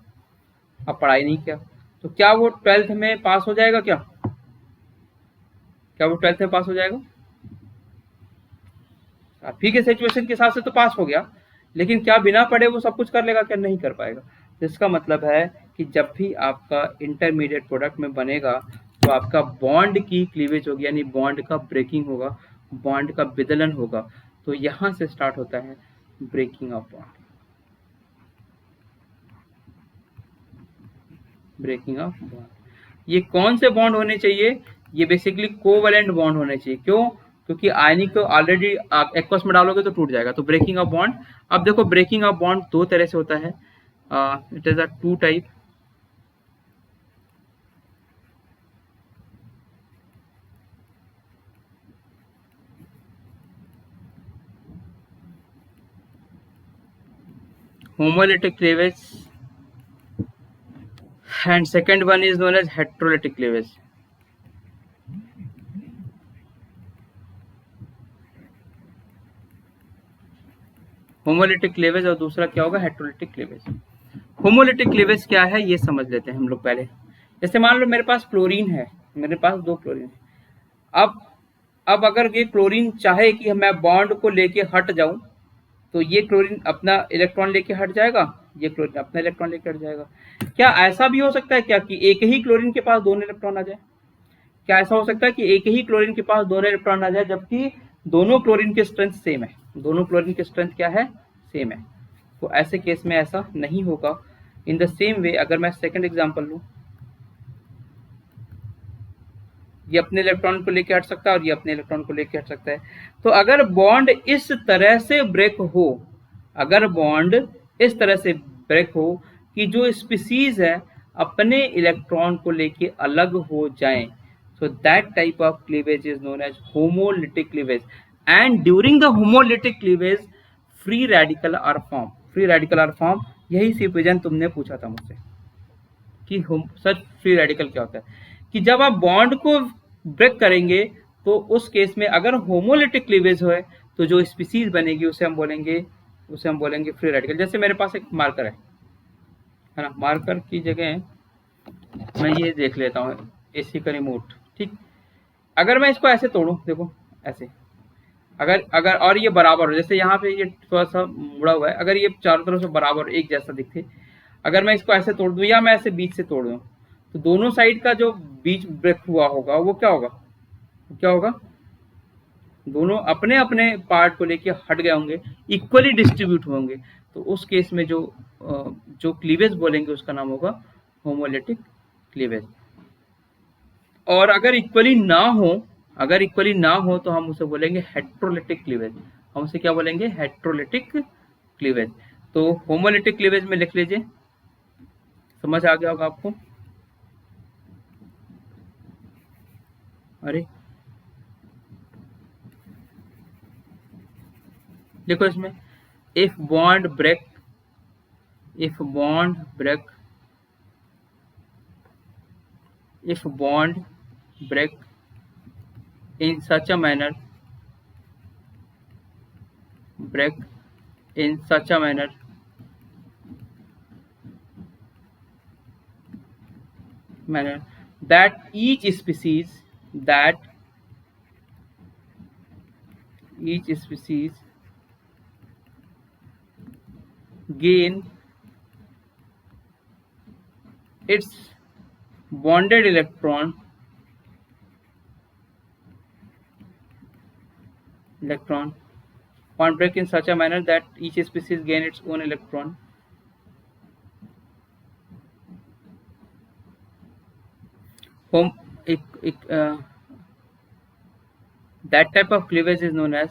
अब पढ़ाई नहीं किया, तो क्या वो 12th में पास हो जाएगा? क्या वो 12th में पास हो जाएगा? अभी के सिचुएशन के हिसाब से तो पास हो गया, लेकिन क्या बिना पढ़े वो सब कुछ कर लेगा? क्या नहीं कर पाएगा? इसका मतलब है कि जब भी आपका इंटरमीडिएट प्रोडक्ट में बनेगा, तो आपका बॉन्ड की क्लीवेज होगी, यानी बॉन्ड का ब्रेकिंग होगा, बॉन्ड का विदलन होगा। तो यहां से स्टार्ट होता है breaking of bond, breaking of bond. ये कौन से बॉन्ड होने चाहिए? ये बेसिकली कोवैलेंट बॉन्ड होने चाहिए। क्यों? क्योंकि आयनिक को ऑलरेडी आप एक्वस में डालोगे तो टूट जाएगा। तो ब्रेकिंग ऑफ बॉन्ड, अब देखो ब्रेकिंग ऑफ बॉन्ड दो तरह से होता है। It is a two type. homolytic cleavage and second one is known as heterolytic cleavage. Homolytic cleavage और दूसरा क्या होगा? Heterolytic cleavage. होमोलिटिक क्लीवेज क्या है ये समझ लेते हैं हम लोग पहले। जैसे मान लो मेरे पास क्लोरीन है, मेरे पास 2 क्लोरीन है। अब अगर ये क्लोरीन चाहे कि मैं बॉन्ड को लेके हट जाऊं, तो ये क्लोरीन अपना इलेक्ट्रॉन लेके हट जाएगा, ये क्लोरीन अपना इलेक्ट्रॉन लेके हट जाएगा। क्या ऐसा भी हो सकता है क्या कि एक ही क्लोरीन के पास दोनों इलेक्ट्रॉन आ जाए? क्या ऐसा हो सकता है कि एक ही क्लोरीन के पास दोनों इलेक्ट्रॉन आ जाए, जबकि दोनों क्लोरीन की स्ट्रेंथ सेम है? दोनों क्लोरीन की स्ट्रेंथ क्या है? सेम है। तो ऐसे केस में ऐसा नहीं होगा। इन द सेम वे, अगर मैं सेकंड एग्जांपल लूं, ये अपने इलेक्ट्रॉन को लेके हट सकता है और ये अपने इलेक्ट्रॉन को लेके हट सकता है। तो अगर बॉन्ड इस तरह से ब्रेक हो, अगर बॉन्ड इस तरह से ब्रेक हो कि जो स्पीसीज है अपने इलेक्ट्रॉन को लेके अलग हो जाएं, so that type of cleavage is known as homolytic cleavage. And during the homolytic cleavage, free radical are formed. free radical are formed, यही सिर्फ तुमने पूछा था मुझसे कि सच फ्री रेडिकल क्या होता है। कि जब आप बॉन्ड को ब्रेक करेंगे, तो उस केस में अगर होमोलिटिक क्लीवेज हो, तो जो स्पीसीज बनेगी उसे हम बोलेंगे फ्री रेडिकल। जैसे मेरे पास एक मार्कर है ना, मार्कर की जगह मैं ये देख लेता हूँ एसी का रिमोट, ठीक। अगर मैं इसको ऐसे तोड़ूं, देखो ऐसे, अगर अगर और ये बराबर हो, जैसे यहाँ पे ये थोड़ा सा मुड़ा हुआ है, अगर ये चारों तरफ से बराबर एक जैसा दिखे, अगर मैं इसको ऐसे तोड़ दूं या मैं ऐसे बीच से तोड़ दूं, तो दोनों साइड का जो बीच ब्रेक हुआ होगा वो क्या होगा, दोनों अपने अपने पार्ट को लेके हट गए होंगे, इक्वली डिस्ट्रीब्यूट होंगे। तो उस केस में जो क्लीवेज बोलेंगे उसका नाम होगा होमोलिटिक क्लीवेज। और अगर इक्वली ना हो तो हम उसे बोलेंगे हेट्रोलिटिक क्लीवेज। हम उसे क्या बोलेंगे, हेट्रोलिटिक क्लीवेज। तो होमोलिटिक क्लीवेज में लिख लीजिए, समझ आ गया होगा आपको। अरे देखो इसमें, if bond break in such a manner that each species gain its bonded electron bond break in such a manner that each species gain its own electron. That type of cleavage is known as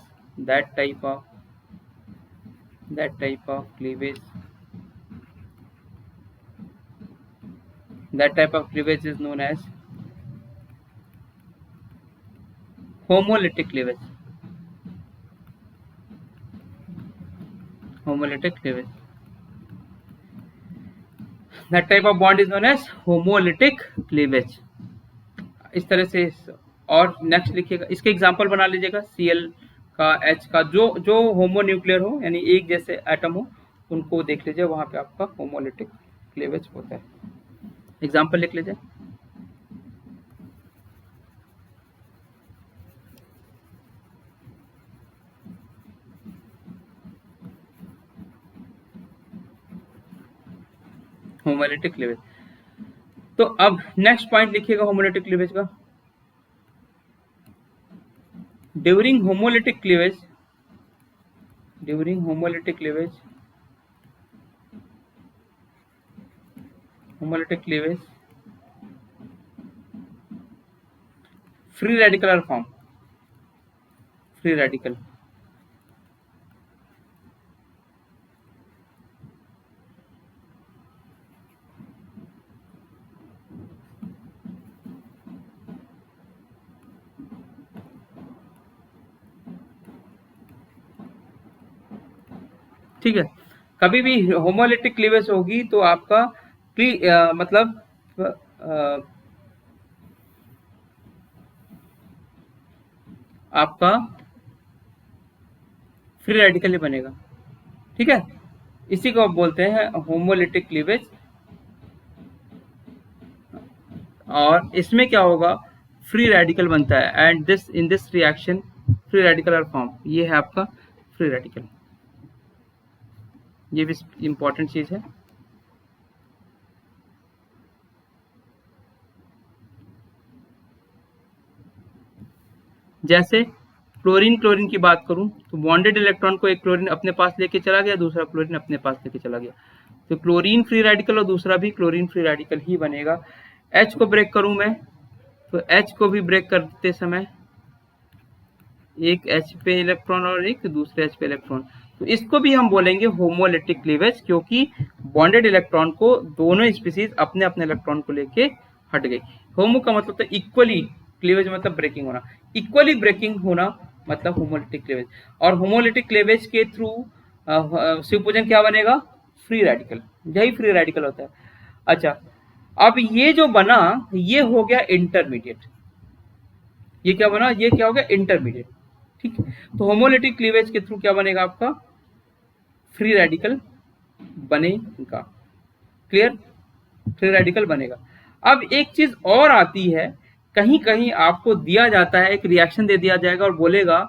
homolytic cleavage. That type of bond is known as homolytic cleavage. इस तरह से। और next लिखिएगा, इसके example बना लीजिएगा, Cl का, H का, जो होमोन्यूक्लियर हो यानी एक जैसे एटम हो, उनको देख लीजिए, वहां पे आपका होमोलिटिक क्लीवेज होता है। एग्जांपल लिख लीजिए। Homolytic cleavage. तो अब नेक्स्ट पॉइंट लिखिएगा होमोलिटिक क्लीवेज का। During homolytic cleavage free radical are form. Free radical ठीक है। कभी भी होमोलिटिक क्लीवेज होगी तो आपका मतलब आपका फ्री रेडिकल ही बनेगा, ठीक है। इसी को आप बोलते हैं होमोलिटिक क्लीवेज। और इसमें क्या होगा, फ्री रेडिकल बनता है, and in this reaction free radical are form. ये है आपका फ्री रेडिकल, ये भी इंपॉर्टेंट चीज है। जैसे क्लोरीन की बात करूं तो बॉन्डेड इलेक्ट्रॉन को एक क्लोरीन अपने पास लेके चला गया, दूसरा क्लोरीन अपने पास लेके चला गया, तो क्लोरीन फ्री रेडिकल और दूसरा भी क्लोरीन फ्री रेडिकल ही बनेगा। H को ब्रेक करूं मैं तो H को भी ब्रेक करते समय एक H पे इलेक्ट्रॉन और एक दूसरे H पे इलेक्ट्रॉन, तो इसको भी हम बोलेंगे होमोलिटिक क्लीवेज, क्योंकि बॉन्डेड इलेक्ट्रॉन को दोनों स्पीसीज अपने अपने इलेक्ट्रॉन को लेके हट गई। होमो का मतलब तो इक्वली, क्लीवेज मतलब ब्रेकिंग होना, इक्वली ब्रेकिंग होना मतलब होमोलिटिक क्लीवेज। और होमोलिटिक क्लीवेज के थ्रू सुपरपोजिशन क्या बनेगा, फ्री रेडिकल, यही फ्री रेडिकल होता है। अच्छा, अब ये जो बना ये हो गया इंटरमीडिएट। ये क्या बना, ये क्या हो गया, इंटरमीडिएट। ठीक है, तो होमोलिटिक क्लीवेज के थ्रू क्या बनेगा आपका, फ्री रेडिकल बनेगा। क्लियर, फ्री रेडिकल बनेगा। अब एक चीज और आती है, कहीं कहीं आपको दिया जाता है, एक रिएक्शन दे दिया जाएगा और बोलेगा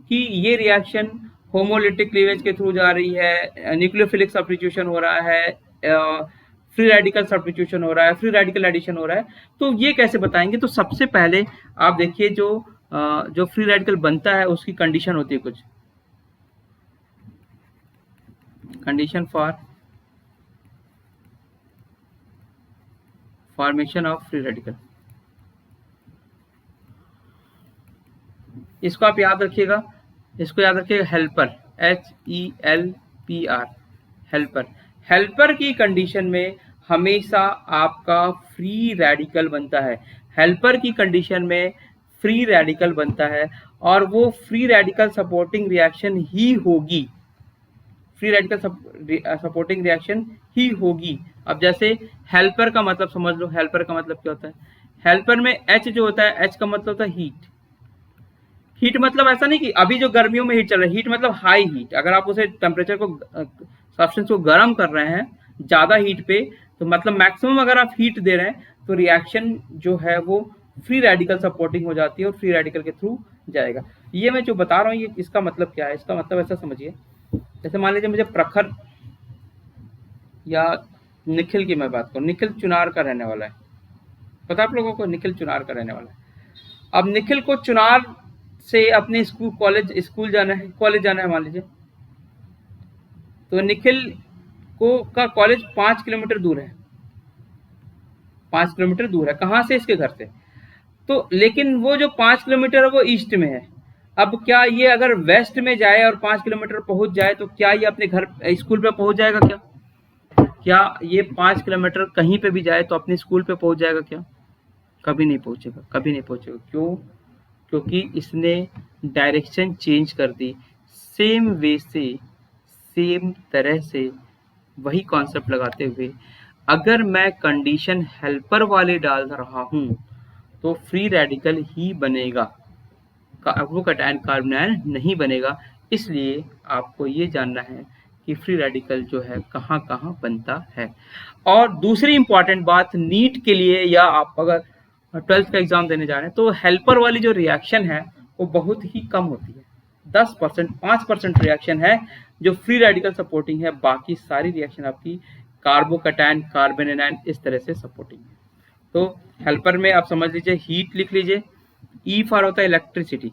कि ये रिएक्शन होमोलिटिक क्लीवेज के थ्रू जा रही है, न्यूक्लियोफिलिक सब्स्टिट्यूशन हो रहा है, फ्री रेडिकल सब्स्टिट्यूशन हो रहा है, फ्री रेडिकल एडिशन हो रहा है। तो ये कैसे बताएंगे? तो सबसे पहले आप देखिए, जो फ्री रेडिकल बनता है उसकी कंडीशन होती है कुछ, condition for formation of free radical. इसको आप याद रखिएगा, इसको याद रखिएगा, हेल्पर, HELPR, हेल्पर। हेल्पर की कंडीशन में हमेशा आपका फ्री रेडिकल बनता है, हेल्पर की कंडीशन में फ्री रेडिकल बनता है, और वो फ्री रेडिकल सपोर्टिंग रिएक्शन ही होगी, फ्री रेडिकल सपोर्टिंग रिएक्शन ही होगी। अब जैसे हेल्पर का मतलब समझ लो, हेल्पर का मतलब क्या होता है? हेल्पर में H जो होता है, H का मतलब होता है हीट। हीट मतलब ऐसा नहीं कि अभी जो गर्मियों में हीट चल रहा है, हीट मतलब हाई हीट। अगर आप उसे टेम्परेचर को, सब्सटेंस को गर्म कर रहे हैं ज्यादा हीट पे, तो मतलब मैक्सिमम अगर आप हीट दे रहे हैं, तो रिएक्शन जो है वो फ्री रेडिकल सपोर्टिंग हो जाती है और फ्री रेडिकल के थ्रू जाएगा। ये मैं जो बता रहा हूँ, ये इसका मतलब क्या है? इसका मतलब ऐसा समझिए, जैसे मान लीजिए मुझे प्रखर या निखिल की मैं बात करूँ, निखिल चुनार का रहने वाला है, पता है आप लोगों को, निखिल चुनार का रहने वाला है। अब निखिल को चुनार से अपने स्कूल जाना है, कॉलेज जाना है मान लीजिए, तो निखिल को का कॉलेज 5 किलोमीटर दूर है, 5 किलोमीटर दूर है, कहाँ से? इसके घर से। तो लेकिन वो जो 5 किलोमीटर है वो ईस्ट में है। अब क्या ये अगर वेस्ट में जाए और 5 किलोमीटर पहुंच जाए, तो क्या ये अपने घर स्कूल पे पहुंच जाएगा? क्या ये 5 किलोमीटर कहीं पे भी जाए तो अपने स्कूल पे पहुंच जाएगा क्या? कभी नहीं पहुंचेगा, कभी नहीं पहुंचेगा। क्यों? क्योंकि इसने डायरेक्शन चेंज कर दी। सेम वे से, सेम तरह से, वही कॉन्सेप्ट लगाते हुए, अगर मैं कंडीशन हेल्पर वाले डाल रहा हूं तो फ्री रेडिकल ही बनेगा, कार्बोकैटायन कार्बोनायन नहीं बनेगा। इसलिए आपको ये जानना है कि फ्री रेडिकल जो है कहाँ कहाँ बनता है। और दूसरी इंपॉर्टेंट बात, नीट के लिए या आप अगर 12th का एग्जाम देने जा रहे हैं, तो हेल्पर वाली जो रिएक्शन है वो बहुत ही कम होती है, 10%, 5% रिएक्शन है जो फ्री रेडिकल सपोर्टिंग है। बाकी सारी रिएक्शन आपकी कार्बोकैटायन कार्बोनायन इस तरह से सपोर्टिंग है। तो हेल्पर में आप समझ लीजिए, हीट लिख लीजिए, ई फॉर होता है इलेक्ट्रिसिटी,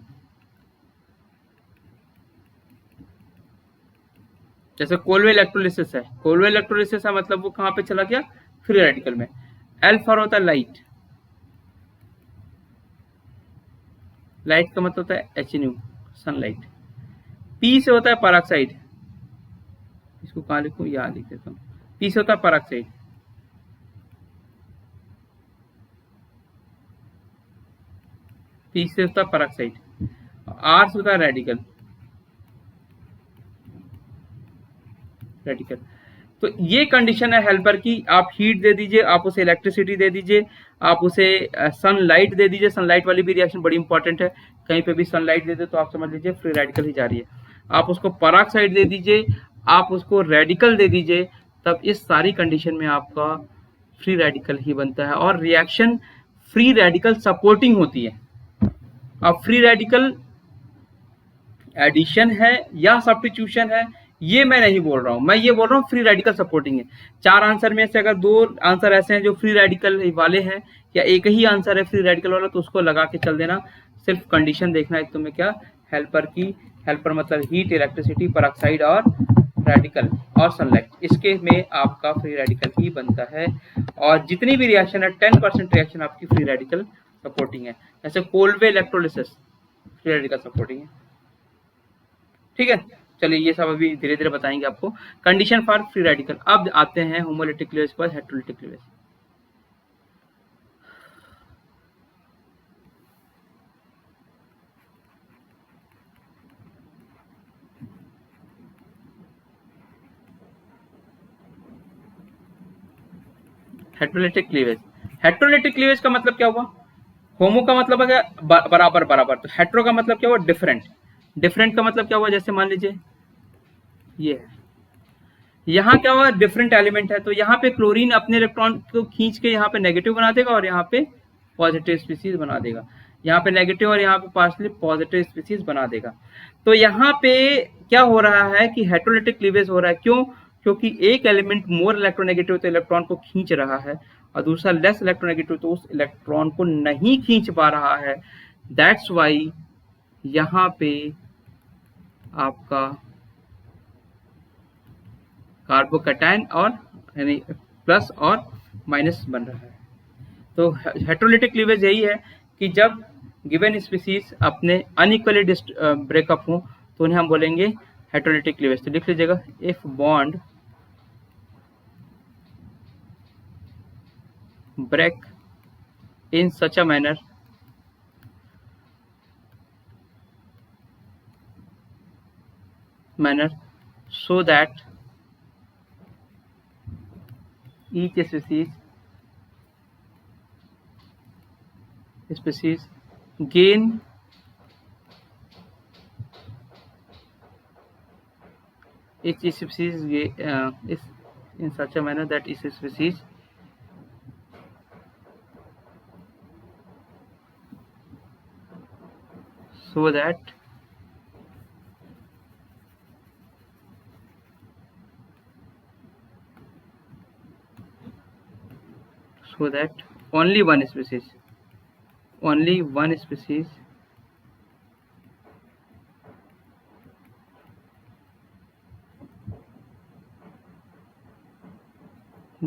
जैसे कोलवे इलेक्ट्रोलिसिस है, कोलवे इलेक्ट्रोलिसिस है मतलब वो कहाँ पे चला गया? फ्री रेडिकल में। एल फॉर होता है लाइट, लाइट का मतलब होता है एचन्यू, सनलाइट। पी से होता है पराक्साइड, इसको कहाँ लिखूं? यहाँ लिख देता हूँ, पी से होता है पराक्साइड। पी से होता है पराक्साइड, आर से होता है रेडिकल, रेडिकल। तो ये कंडीशन है हेल्पर की, आप हीट दे दीजिए, आप उसे इलेक्ट्रिसिटी दे दीजिए, आप उसे सनलाइट दे दीजिए। सनलाइट वाली भी रिएक्शन बड़ी इंपॉर्टेंट है, कहीं पे भी सनलाइट दे दे तो आप समझ लीजिए फ्री रेडिकल ही जा रही है। आप उसको पराक्साइड दे दीजिए, आप उसको रेडिकल दे दीजिए, तब इस सारी कंडीशन में आपका फ्री रेडिकल ही बनता है और रिएक्शन फ्री रेडिकल सपोर्टिंग होती है। अब फ्री रेडिकल एडिशन है या सब्स्टिट्यूशन है, ये मैं नहीं बोल रहा हूं, मैं ये बोल रहा हूँ फ्री रेडिकल सपोर्टिंग है। 4 आंसर में से अगर 2 आंसर ऐसे हैं जो फ्री रेडिकल वाले हैं, या एक ही आंसर है फ्री रेडिकल वाला, तो उसको लगा के चल देना। सिर्फ कंडीशन देखना है तुम्हें, क्या? हेल्पर की, हेल्पर मतलब हीट, इलेक्ट्रिसिटी, पराक्साइड और रेडिकल और सनलाइट, इसके में आपका फ्री रेडिकल ही बनता है। और जितनी भी रिएक्शन है 10% रिएक्शन आपकी फ्री रेडिकल सपोर्टिंग है। जैसे Colway electrolysis free radical supporting है। ठीक है, चलिए ये सब अभी धीरे धीरे बताएंगे आपको। Condition for free radical. अब आते हैं होमोलिटिक क्लीवेज के बाद heterolytic cleavage. Heterolytic cleavage, heterolytic cleavage का मतलब क्या हुआ? होमो का मतलब है बराबर बराबर, तो हेट्रो का मतलब क्या हुआ? डिफरेंट। डिफरेंट का मतलब क्या हुआ, जैसे मान लीजिए ये है, यहाँ क्या हुआ, डिफरेंट एलिमेंट है, तो यहाँ पे क्लोरीन अपने इलेक्ट्रॉन को खींच के यहाँ पे नेगेटिव बना देगा और यहाँ पे पॉजिटिव स्पीसीज बना देगा, यहाँ पे नेगेटिव और यहाँ पे पार्शली पॉजिटिव स्पीसीज बना देगा। तो यहाँ पे क्या हो रहा है कि हेटेरोलिटिक क्लीवेज हो रहा है, क्यों? क्योंकि एक एलिमेंट मोर इलेक्ट्रोनेगेटिव तो इलेक्ट्रॉन को खींच रहा है और दूसरा लेस इलेक्ट्रोनेगेटिव तो उस इलेक्ट्रॉन को नहीं खींच पा रहा है। दैट्स वाई यहाँ पे आपका कार्बोकैटायन और यानी प्लस और माइनस बन रहा है। तो हेटेरोलिटिक क्लीवेज यही है कि जब गिवन स्पीसीज अपने अनइक्वली ब्रेकअप हो तो उन्हें हम बोलेंगे हेटेरोलिटिक क्लीवेज। तो लिख लीजिएगा, if bond break in such a manner so that each species gain each species is in such a manner that each species so that only one species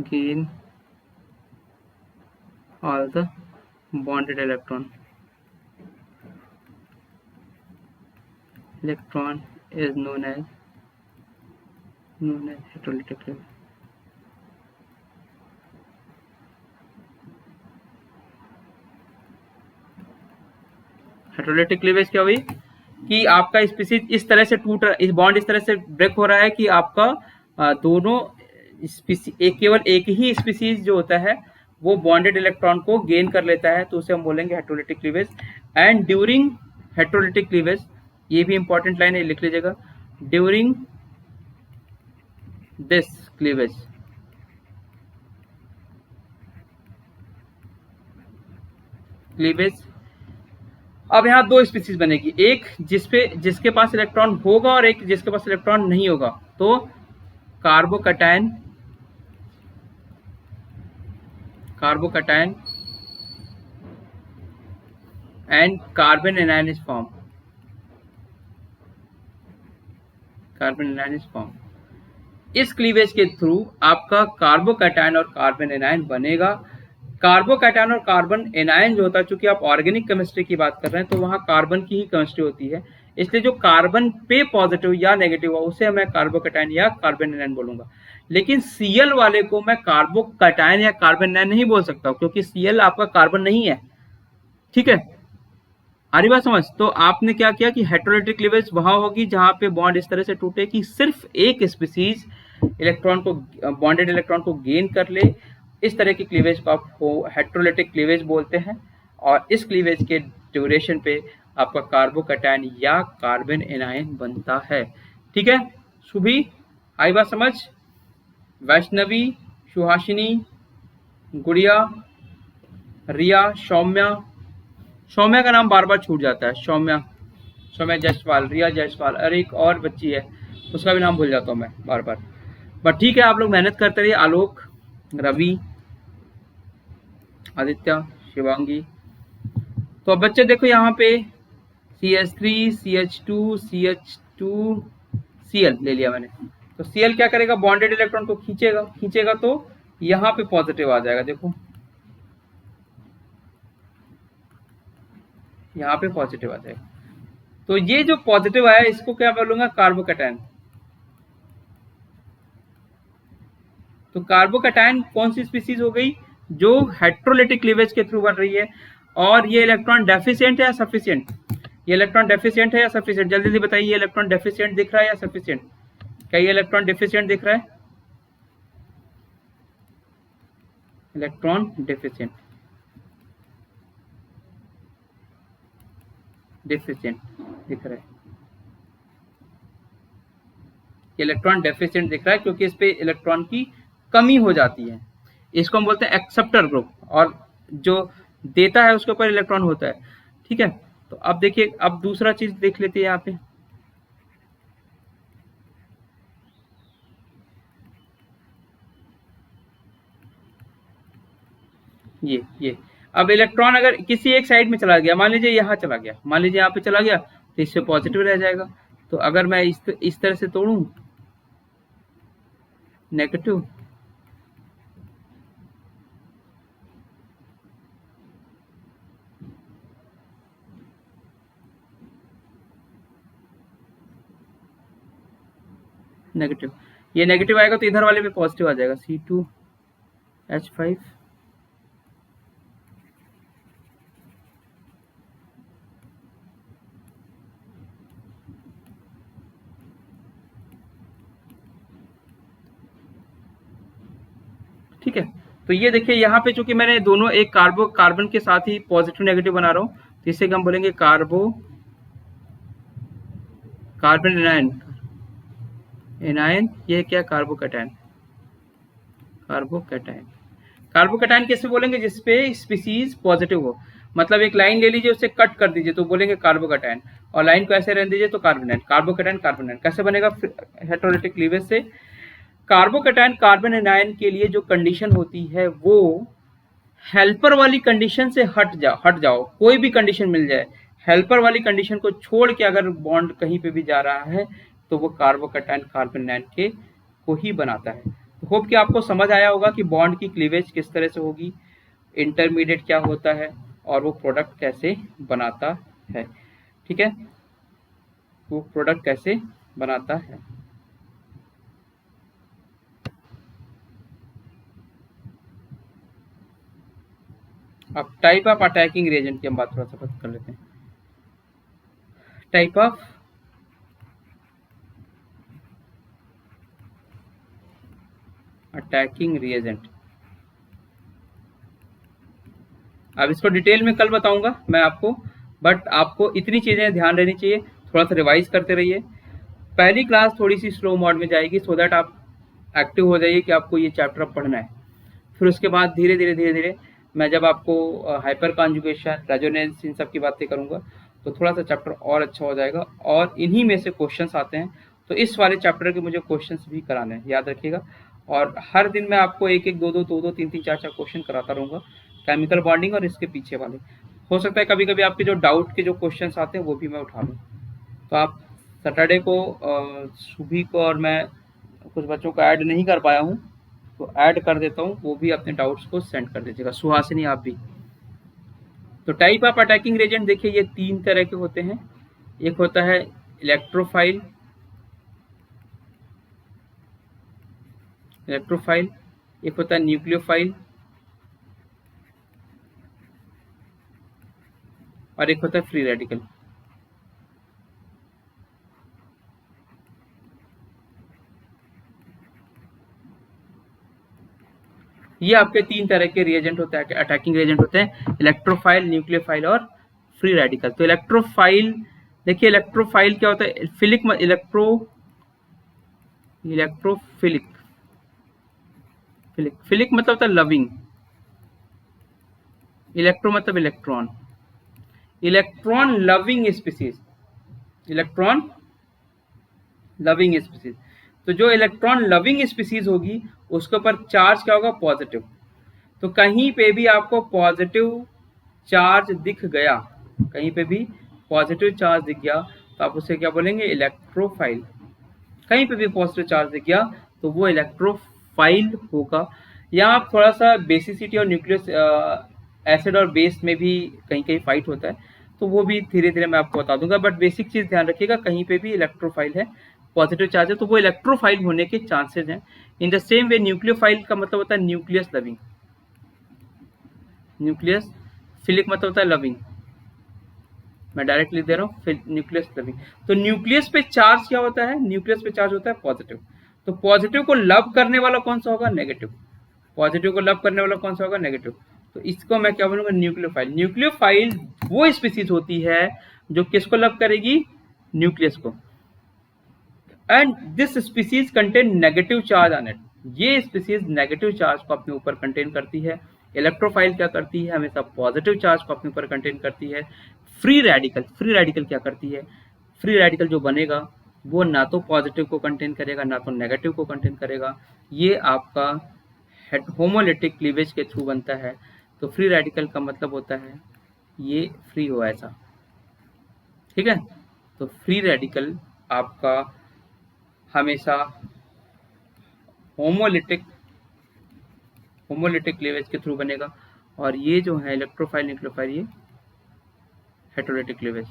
gain all the bonded electron is known as heterolytic cleavage। Heterolytic cleavage क्या हुई कि आपका species इस तरह से टूट रहा, इस बॉन्ड इस तरह से ब्रेक हो रहा है कि आपका दोनों केवल एक ही स्पीसीज जो होता है वो बॉन्डेड इलेक्ट्रॉन को गेन कर लेता है, तो उसे हम बोलेंगे heterolytic cleavage. And during heterolytic cleavage, ये भी इंपॉर्टेंट लाइन है, लिख लीजिएगा, ड्यूरिंग दिस क्लीवेज अब यहाँ दो स्पीसीज बनेगी, एक जिसके पास इलेक्ट्रॉन होगा और एक जिसके पास इलेक्ट्रॉन नहीं होगा। तो carbocation and carbon anion is form. इस क्लीवेज के थ्रू आपका कार्बोकैटायन और कार्बन एनायन बनेगा। कार्बोकैटायन और कार्बन एनायन जो होता है, चूंकि आप ऑर्गेनिक केमिस्ट्री की बात कर रहे हैं तो वहां कार्बन की ही केमिस्ट्री होती है, इसलिए जो कार्बन पे पॉजिटिव या नेगेटिव हो उसे मैं कार्बोकैटायन या कार्बन एनायन बोलूंगा। लेकिन Cl वाले को मैं कार्बोकैटायन या कार्बन एनायन नहीं बोल सकता क्योंकि Cl आपका कार्बन नहीं है। ठीक है, आ रही बात समझ? तो आपने क्या किया कि हेटेरोलिटिक क्लीवेज वहां होगी जहां पे बॉन्ड इस तरह से टूटे कि सिर्फ एक स्पीसीज इलेक्ट्रॉन को बॉन्डेड इलेक्ट्रॉन को गेन कर ले। इस तरह की क्लीवेज को आप हेटेरोलिटिक क्लीवेज बोलते हैं और इस क्लीवेज के ड्यूरेशन पे आपका कार्बोकैटायन या कार्बन एनायन बनता है। ठीक है, सुभी आई बात समझ? वैष्णवी, सुहासिनी, गुड़िया, रिया, सौम्या का नाम बार बार छूट जाता है, सौम्या जायसवाल, रिया जायसवाल, अरे एक और बच्ची है उसका भी नाम भूल जाता हूँ मैं बार बार, बट ठीक है आप लोग मेहनत करते रहिए। आलोक, रवि, आदित्य, शिवांगी। तो अब बच्चे देखो यहाँ पे CH3, CH2, CH2, Cl ले लिया मैंने। तो Cl क्या करेगा, बॉन्डेड इलेक्ट्रॉन को खींचेगा तो यहाँ पे पॉजिटिव आ जाएगा, देखो यहाँ पे पॉजिटिव आ जाएगा। तो ये जो पॉजिटिव आया इसको क्या बोलूंगा, कार्बोकैटायन। तो कार्बोकैटायन कौन सी स्पीसीज हो गई, जो हेटेरोलिटिक क्लीवेज के थ्रू बन रही है। और ये इलेक्ट्रॉन डेफिशिएंट है या सफिशिएंट? ये इलेक्ट्रॉन डेफिशिएंट है या सफिशिएंट? जल्दी जल्दी बताइए, ये इलेक्ट्रॉन डेफिशिएंट दिख रहा है या सफिशिएंट? क्या ये इलेक्ट्रॉन डेफिशिएंट दिख रहा है? इलेक्ट्रॉन डेफिशिएंट दिख रहा है। इलेक्ट्रॉन डेफिशिएंट दिख रहा है क्योंकि इस पे इलेक्ट्रॉन की कमी हो जाती है। इसको हम बोलते हैं एक्सेप्टर ग्रुप, और जो देता है उसके ऊपर इलेक्ट्रॉन होता है। ठीक है, तो अब देखिए, अब दूसरा चीज देख लेते हैं यहाँ पे। ये अब इलेक्ट्रॉन अगर किसी एक साइड में चला गया, मान लीजिए यहाँ चला गया, मान लीजिए यहाँ पे चला गया, तो इससे पॉजिटिव रह जाएगा। तो अगर मैं इस तरह से तोड़ूं, नेगेटिव, नेगेटिव, ये नेगेटिव आएगा तो इधर वाले में पॉजिटिव आ जाएगा, C2H5। ठीक है, तो ये देखिए यहाँ पे चूंकि मैंने दोनों एक कार्बन के साथ ही पॉजिटिव नेगेटिव बना रहा हूँ, तो इससे हम बोलेंगे कार्बन एनायन। एनायन ये क्या, कार्बोकैटायन। कार्बोकैटायन, कार्बोकैटायन कैसे बोलेंगे, जिसपे स्पीसीज पॉजिटिव हो। मतलब एक लाइन ले लीजिए, उसे कट कर दीजिए तो बोलेंगे कार्बोकैटायन, और लाइन को ऐसे रहने दीजिए तो कार्बोनेट। कार्बोकैटायन कार्बोनेट कैसे बनेगा, हेटेरोलिटिक क्लीवेज से। कार्बोकैटायन कार्बन एनायन के लिए जो कंडीशन होती है वो हेल्पर वाली कंडीशन से हट जाओ, कोई भी कंडीशन मिल जाए, हेल्पर वाली कंडीशन को छोड़ के अगर बॉन्ड कहीं पे भी जा रहा है तो वो कार्बोकैटायन कार्बन एनायन के को ही बनाता है। तो होप कि आपको समझ आया होगा कि बॉन्ड की क्लीवेज किस तरह से होगी, इंटरमीडिएट क्या होता है, और वो प्रोडक्ट कैसे बनाता है। ठीक है, वो प्रोडक्ट कैसे बनाता है। अब टाइप ऑफ अटैकिंग रिएजेंट की हम बात थोड़ा सा बात कर लेते हैं। टाइप ऑफ अटैकिंग रिएजेंट, अब इसको डिटेल में कल बताऊंगा मैं आपको, बट आपको इतनी चीजें ध्यान रहनी चाहिए, थोड़ा सा रिवाइज करते रहिए। पहली क्लास थोड़ी सी स्लो मोड में जाएगी सो दैट आप एक्टिव हो जाइए कि आपको ये चैप्टर अब पढ़ना है। फिर उसके बाद धीरे धीरे मैं जब आपको हाइपर कॉन्जुगेशन, रेजोनेंस, इन सब की बातें करूंगा तो थोड़ा सा चैप्टर और अच्छा हो जाएगा, और इन्हीं में से क्वेश्चंस आते हैं। तो इस वाले चैप्टर के मुझे क्वेश्चंस भी कराने हैं, याद रखिएगा। और हर दिन मैं आपको एक एक, दो, तीन, चार क्वेश्चन कराता रहूंगा, केमिकल बॉन्डिंग और इसके पीछे वाले। हो सकता है कभी कभी आपके जो डाउट के जो क्वेश्चन आते हैं वो भी मैं उठा लूँ। तो आप सैटरडे को सुबह को, और मैं कुछ बच्चों को ऐड नहीं कर पाया हूँ तो ऐड कर देता हूँ, वो भी अपने डाउट्स को सेंड कर दीजिएगा। सुहासिनी आप भी। तो टाइप ऑफ अटैकिंग रेजेंट देखिए, ये तीन तरह के होते हैं। एक होता है इलेक्ट्रोफाइल, एक होता है न्यूक्लियोफाइल, और एक होता है फ्री रेडिकल। ये आपके तीन तरह के रिएजेंट होते हैं, अटैकिंग रिएजेंट होते हैं, इलेक्ट्रोफाइल, न्यूक्लियोफाइल और फ्री रेडिकल। तो इलेक्ट्रोफाइल देखिए, इलेक्ट्रोफाइल क्या होता है, इलेक्ट्रोफिलिक, फिलिक मतलब होता है लविंग, इलेक्ट्रो मतलब electron, electron loving species, electron loving species. तो जो इलेक्ट्रॉन लविंग स्पीसीज होगी उसके ऊपर चार्ज क्या होगा, पॉजिटिव। तो कहीं पे भी आपको पॉजिटिव चार्ज दिख गया, कहीं पे भी पॉजिटिव चार्ज दिख गया तो आप उसे क्या बोलेंगे, इलेक्ट्रोफाइल। कहीं पे भी पॉजिटिव चार्ज दिख गया तो वो इलेक्ट्रोफाइल होगा। यहाँ आप थोड़ा सा बेसिसिटी और न्यूक्लियस एसिड और बेस में भी कहीं कहीं फाइट होता है, तो वो भी धीरे धीरे मैं आपको बता दूंगा। बट बेसिक चीज ध्यान रखिएगा, कहीं पे भी इलेक्ट्रोफाइल है, पॉजिटिव चार्ज है, तो वो इलेक्ट्रोफाइल होने के चांसेस हैं। In the same way nucleophile का मतलब होता है न्यूक्लियस लविंग, न्यूक्लियस फिलिक मतलब होता है लविंग, मैं डायरेक्ट लिख दे रहा हूँ, न्यूक्लियस लविंग। तो न्यूक्लियस पे चार्ज क्या होता है, न्यूक्लियस पे चार्ज होता है पॉजिटिव। तो पॉजिटिव को लव करने वाला कौन सा होगा, नेगेटिव। पॉजिटिव को लव करने वाला कौन सा होगा, नेगेटिव। तो इसको मैं क्या बोलूंगा, न्यूक्लियोफाइल। न्यूक्लियोफाइल वो स्पीसीज होती है जो किसको लव करेगी, न्यूक्लियस को। And this species contain negative charge on it. ये स्पीसीज नेगेटिव चार्ज को अपने ऊपर कंटेन करती है। इलेक्ट्रोफाइल क्या करती है, हमेशा पॉजिटिव चार्ज को अपने ऊपर कंटेन करती है। फ्री रेडिकल क्या करती है, फ्री रेडिकल जो बनेगा वो ना तो पॉजिटिव को कंटेन करेगा ना तो नेगेटिव को कंटेन करेगा। ये आपका होमोलिटिक क्लीवेज के थ्रू बनता है। तो फ्री रेडिकल का मतलब होता है ये फ्री हो ऐसा, ठीक है। तो फ्री रेडिकल आपका हमेशा होमोलिटिक क्लीवेज के थ्रू बनेगा। और ये जो है इलेक्ट्रोफाइल न्यूक्लियोफाइल, ये हेटेरोलिटिक क्लीवेज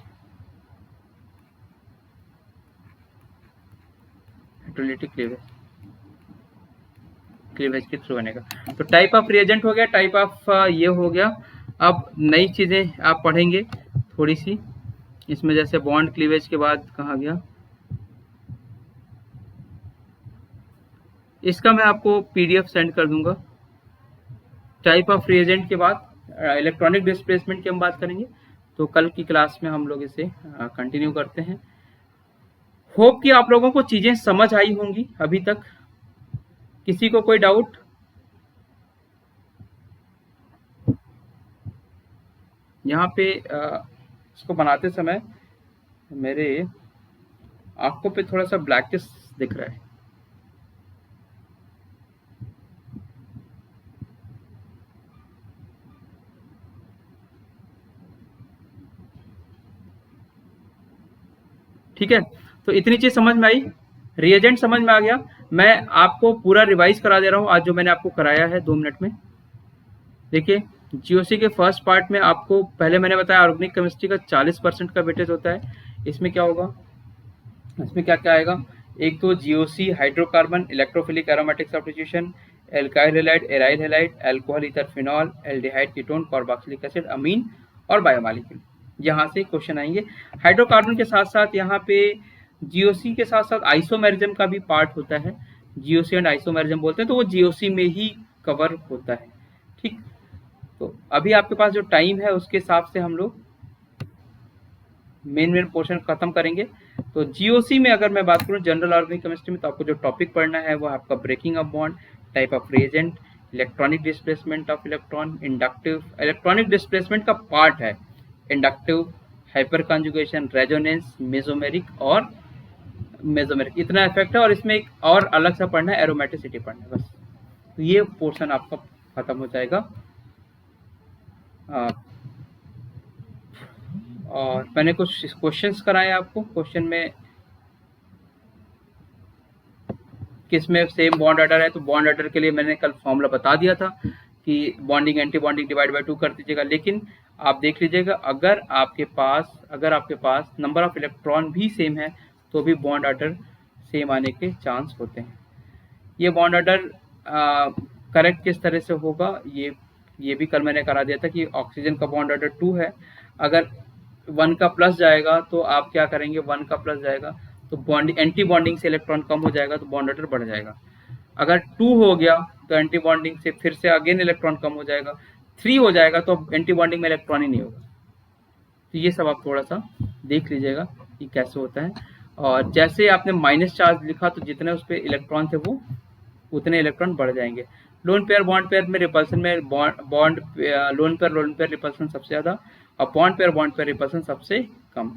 के थ्रू बनेगा। तो टाइप ऑफ रिएजेंट हो गया, टाइप ऑफ ये हो गया। अब नई चीजें आप पढ़ेंगे थोड़ी सी इसमें, जैसे बॉन्ड क्लीवेज के बाद कहा गया, इसका मैं आपको पीडीएफ सेंड कर दूंगा। टाइप ऑफ रिएजेंट के बाद इलेक्ट्रॉनिक डिस्प्लेसमेंट की हम बात करेंगे। तो कल की क्लास में हम लोग इसे कंटिन्यू करते हैं। होप कि आप लोगों को चीजें समझ आई होंगी अभी तक। किसी को कोई डाउट? यहाँ पे इसको बनाते समय मेरे आंखों पे थोड़ा सा ब्लैकिश दिख रहा है। ठीक है, तो इतनी चीज समझ में आई, रिएजेंट समझ में आ गया। मैं आपको पूरा रिवाइज करा दे रहा हूँ आज जो मैंने आपको कराया है 2 मिनट में। देखिए, जीओसी के फर्स्ट पार्ट में आपको पहले मैंने बताया ऑर्गेनिक केमिस्ट्री का 40% का वेटेज होता है। इसमें क्या होगा, इसमें क्या क्या आएगा, एक तो GOC hydrocarbon, electrophilic aromatic substitution, alkyl halide, aryl halide, alcohol ether phenol, aldehyde ketone, carboxylic acid, amine और बायोमॉलिक्यूल। यहाँ से क्वेश्चन आएंगे। हाइड्रोकार्बन के साथ साथ यहाँ पे जीओसी के साथ साथ आइसोमेरिज्म का भी पार्ट होता है। जीओसी एंड आइसोमेरिज्म बोलते हैं, तो वो जीओसी में ही कवर होता है। ठीक, तो अभी आपके पास जो टाइम है उसके हिसाब से हम लोग मेन पोर्शन खत्म करेंगे। तो जीओसी में अगर मैं बात करूं जनरल ऑर्गेनिक केमिस्ट्री में, तो आपको जो टॉपिक पढ़ना है वो आपका breaking of bond, type of reagent, electronic displacement of electron, inductive, electronic displacement का पार्ट है inductive, hyperconjugation, resonance, mesomeric और मेसोमेरिक, इतना इफेक्ट है। और इसमें एक और अलग से पढ़ना है एरोमेटिसिटी पढ़ना है बस। तो ये पोर्शन आपका खत्म हो जाएगा। और मैंने कुछ क्वेश्चंस कराए आपको। क्वेश्चन में किसमें सेम बॉन्ड ऑर्डर है, तो बॉन्ड ऑर्डर के लिए मैंने कल फॉर्मूला बता दिया था कि bonding anti bonding divide by 2 कर दीजिएगा। लेकिन आप देख लीजिएगा, अगर आपके पास नंबर ऑफ इलेक्ट्रॉन भी सेम है तो भी बॉन्ड ऑर्डर सेम आने के चांस होते हैं। ये बॉन्ड ऑर्डर करेक्ट किस तरह से होगा, ये भी कल मैंने करा दिया था कि ऑक्सीजन का बॉन्ड ऑर्डर 2 है। अगर 1 का प्लस जाएगा तो आप क्या करेंगे, 1 का प्लस जाएगा तो बॉन्डिंग एंटी बॉन्डिंग से इलेक्ट्रॉन कम हो जाएगा तो बॉन्ड ऑर्डर बढ़ जाएगा। अगर 2 हो गया तो एंटी बॉन्डिंग से फिर से अगेन इलेक्ट्रॉन कम हो जाएगा। 3 हो जाएगा तो एंटी बॉन्डिंग में इलेक्ट्रॉन ही नहीं होगा। तो ये सब आप थोड़ा सा देख लीजिएगा कि कैसे होता है। और जैसे आपने माइनस चार्ज लिखा तो जितने उस पर इलेक्ट्रॉन थे वो उतने इलेक्ट्रॉन बढ़ जाएंगे। लोन पेयर बॉन्ड पेयर में रिपल्सन में बॉन्ड लोन पेयर रिपल्सन सबसे ज़्यादा और बॉन्ड पेयर रिपल्सन सबसे कम।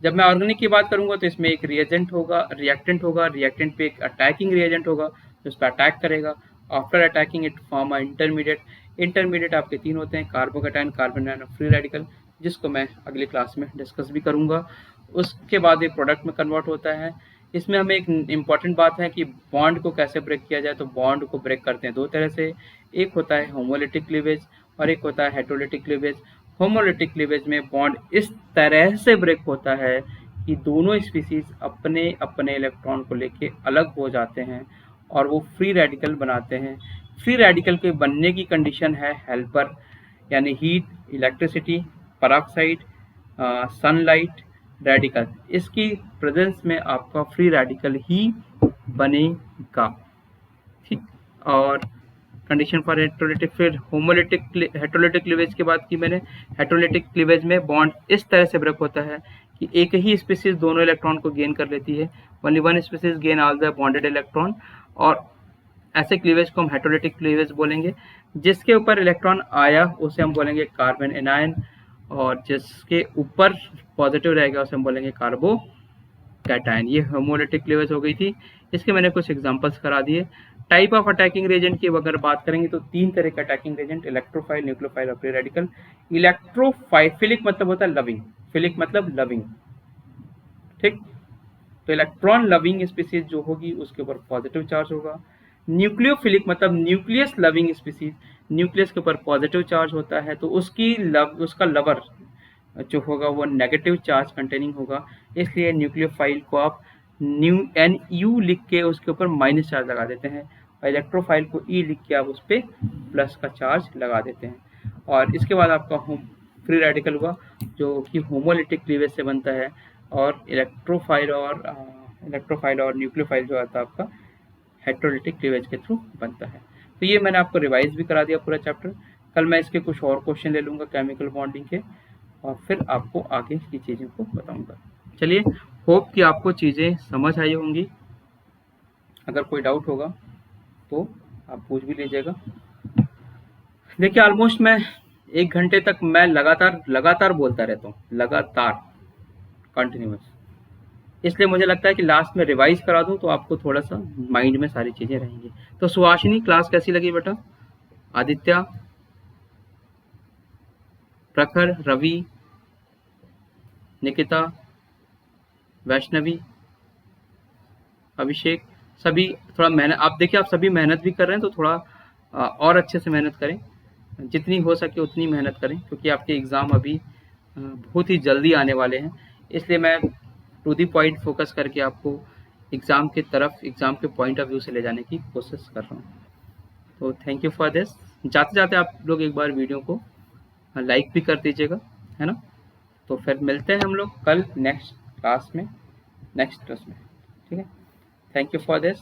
जब मैं ऑर्गेनिक की बात करूंगा तो इसमें एक रिएजेंट होगा, रिएक्टेंट होगा, रिएक्टेंट पे एक अटैकिंग रिएजेंट होगा जो उस पर अटैक करेगा। After attacking it form intermediate आपके 3 होते हैं, कार्बोकैटायन, कार्बन और फ्री रेडिकल, जिसको मैं अगली क्लास में डिस्कस भी करूंगा। उसके बाद एक प्रोडक्ट में कन्वर्ट होता है। इसमें हमें एक इम्पॉर्टेंट बात है कि बॉन्ड को कैसे ब्रेक किया जाए। तो बॉन्ड को ब्रेक करते हैं 2 तरह से, एक होता है होमोलिटिक क्लीवेज और एक होता है हेटेरोलिटिक क्लीवेज। होमोलिटिक क्लीवेज में बॉन्ड इस तरह से ब्रेक होता है कि दोनों स्पीसीज अपने अपने इलेक्ट्रॉन को लेके अलग हो जाते हैं और वो फ्री रेडिकल बनाते हैं। फ्री रेडिकल के बनने की कंडीशन है हेल्पर, यानी heat, electricity, peroxide, sunlight, radical. इसकी प्रेजेंस में आपका फ्री रेडिकल ही बनेगा। ठीक, और कंडीशन फॉर हेटेरोलिटिक, फिर होमोलिटिक हेटेरोलिटिक क्लीवेज की बात की मैंने। हेटेरोलिटिक क्लीवेज में बॉन्ड इस तरह से ब्रेक होता है कि एक ही स्पीसीज दोनों इलेक्ट्रॉन को गेन कर लेती है, only one species gain all the bonded electron, और ऐसे क्लीवेज को हम हेटेरोलिटिक क्लीवेज बोलेंगे। जिसके ऊपर इलेक्ट्रॉन आया उसे हम बोलेंगे कार्बन एनायन, और जिसके ऊपर पॉजिटिव रहेगा उसे हम बोलेंगे कार्बो कैटायन। ये होमोलिटिक क्लीवेज हो गई थी। इसके मैंने कुछ एग्जांपल्स करा दिए। टाइप ऑफ अटैकिंग रेजेंट की अगर बात करेंगे तो 3 तरह के अटैकिंग रेजेंट, इलेक्ट्रोफाइल, न्यूक्लियोफाइल और फ्री रेडिकल। इलेक्ट्रोफाइल, फिलिक मतलब होता है लविंग, फिलिक मतलब लविंग, ठीक। तो इलेक्ट्रॉन लविंग स्पीसीज जो होगी उसके ऊपर पॉजिटिव चार्ज होगा। न्यूक्लियोफिलिक मतलब न्यूक्लियस लविंग स्पीसीज, न्यूक्लियस के ऊपर पॉजिटिव चार्ज होता है, तो उसका लवर जो होगा वो नेगेटिव चार्ज कंटेनिंग होगा, इसलिए न्यूक्लियोफाइल को आप NU लिख के उसके ऊपर माइनस चार्ज लगा देते हैं, और इलेक्ट्रोफाइल को E लिख के आप उस पर प्लस का चार्ज लगा देते हैं। और इसके बाद आपका फ्री रेडिकल हुआ जो कि होमोलिटिक क्लीवेज से बनता है, और इलेक्ट्रोफाइल और न्यूक्लियोफाइल जो आता है आपका हेटेरोलिटिक क्लीवेज के थ्रू बनता है। तो ये मैंने आपको रिवाइज भी करा दिया पूरा चैप्टर। कल मैं इसके कुछ और क्वेश्चन ले लूँगा केमिकल बॉन्डिंग के, और फिर आपको आगे की चीज़ों को बताऊँगा। चलिए, होप कि आपको चीज़ें समझ आई होंगी। अगर कोई डाउट होगा तो आप पूछ भी लीजिएगा। देखिए, ऑलमोस्ट मैं 1 घंटे तक मैं लगातार बोलता रहता हूँ, लगातार कंटिन्यूअस। इसलिए मुझे लगता है कि लास्ट में रिवाइज करा दूं तो आपको थोड़ा सा माइंड में सारी चीज़ें रहेंगी। तो सुहासिनी, क्लास कैसी लगी बेटा? आदित्य, प्रखर, रवि, निकिता, वैष्णवी, अभिषेक, सभी थोड़ा मेहनत, आप देखिए आप सभी मेहनत भी कर रहे हैं, तो थोड़ा और अच्छे से मेहनत करें, जितनी हो सके उतनी मेहनत करें, क्योंकि आपके एग्ज़ाम अभी बहुत ही जल्दी आने वाले हैं। इसलिए मैं टू दी पॉइंट फोकस करके आपको एग्ज़ाम के पॉइंट ऑफ व्यू से ले जाने की कोशिश कर रहा हूँ। तो थैंक यू फॉर दिस। जाते जाते आप लोग एक बार वीडियो को लाइक भी कर दीजिएगा, है ना। तो फिर मिलते हैं हम लोग कल नेक्स्ट क्लास में, नेक्स्ट क्लास में, ठीक है। Thank you for this.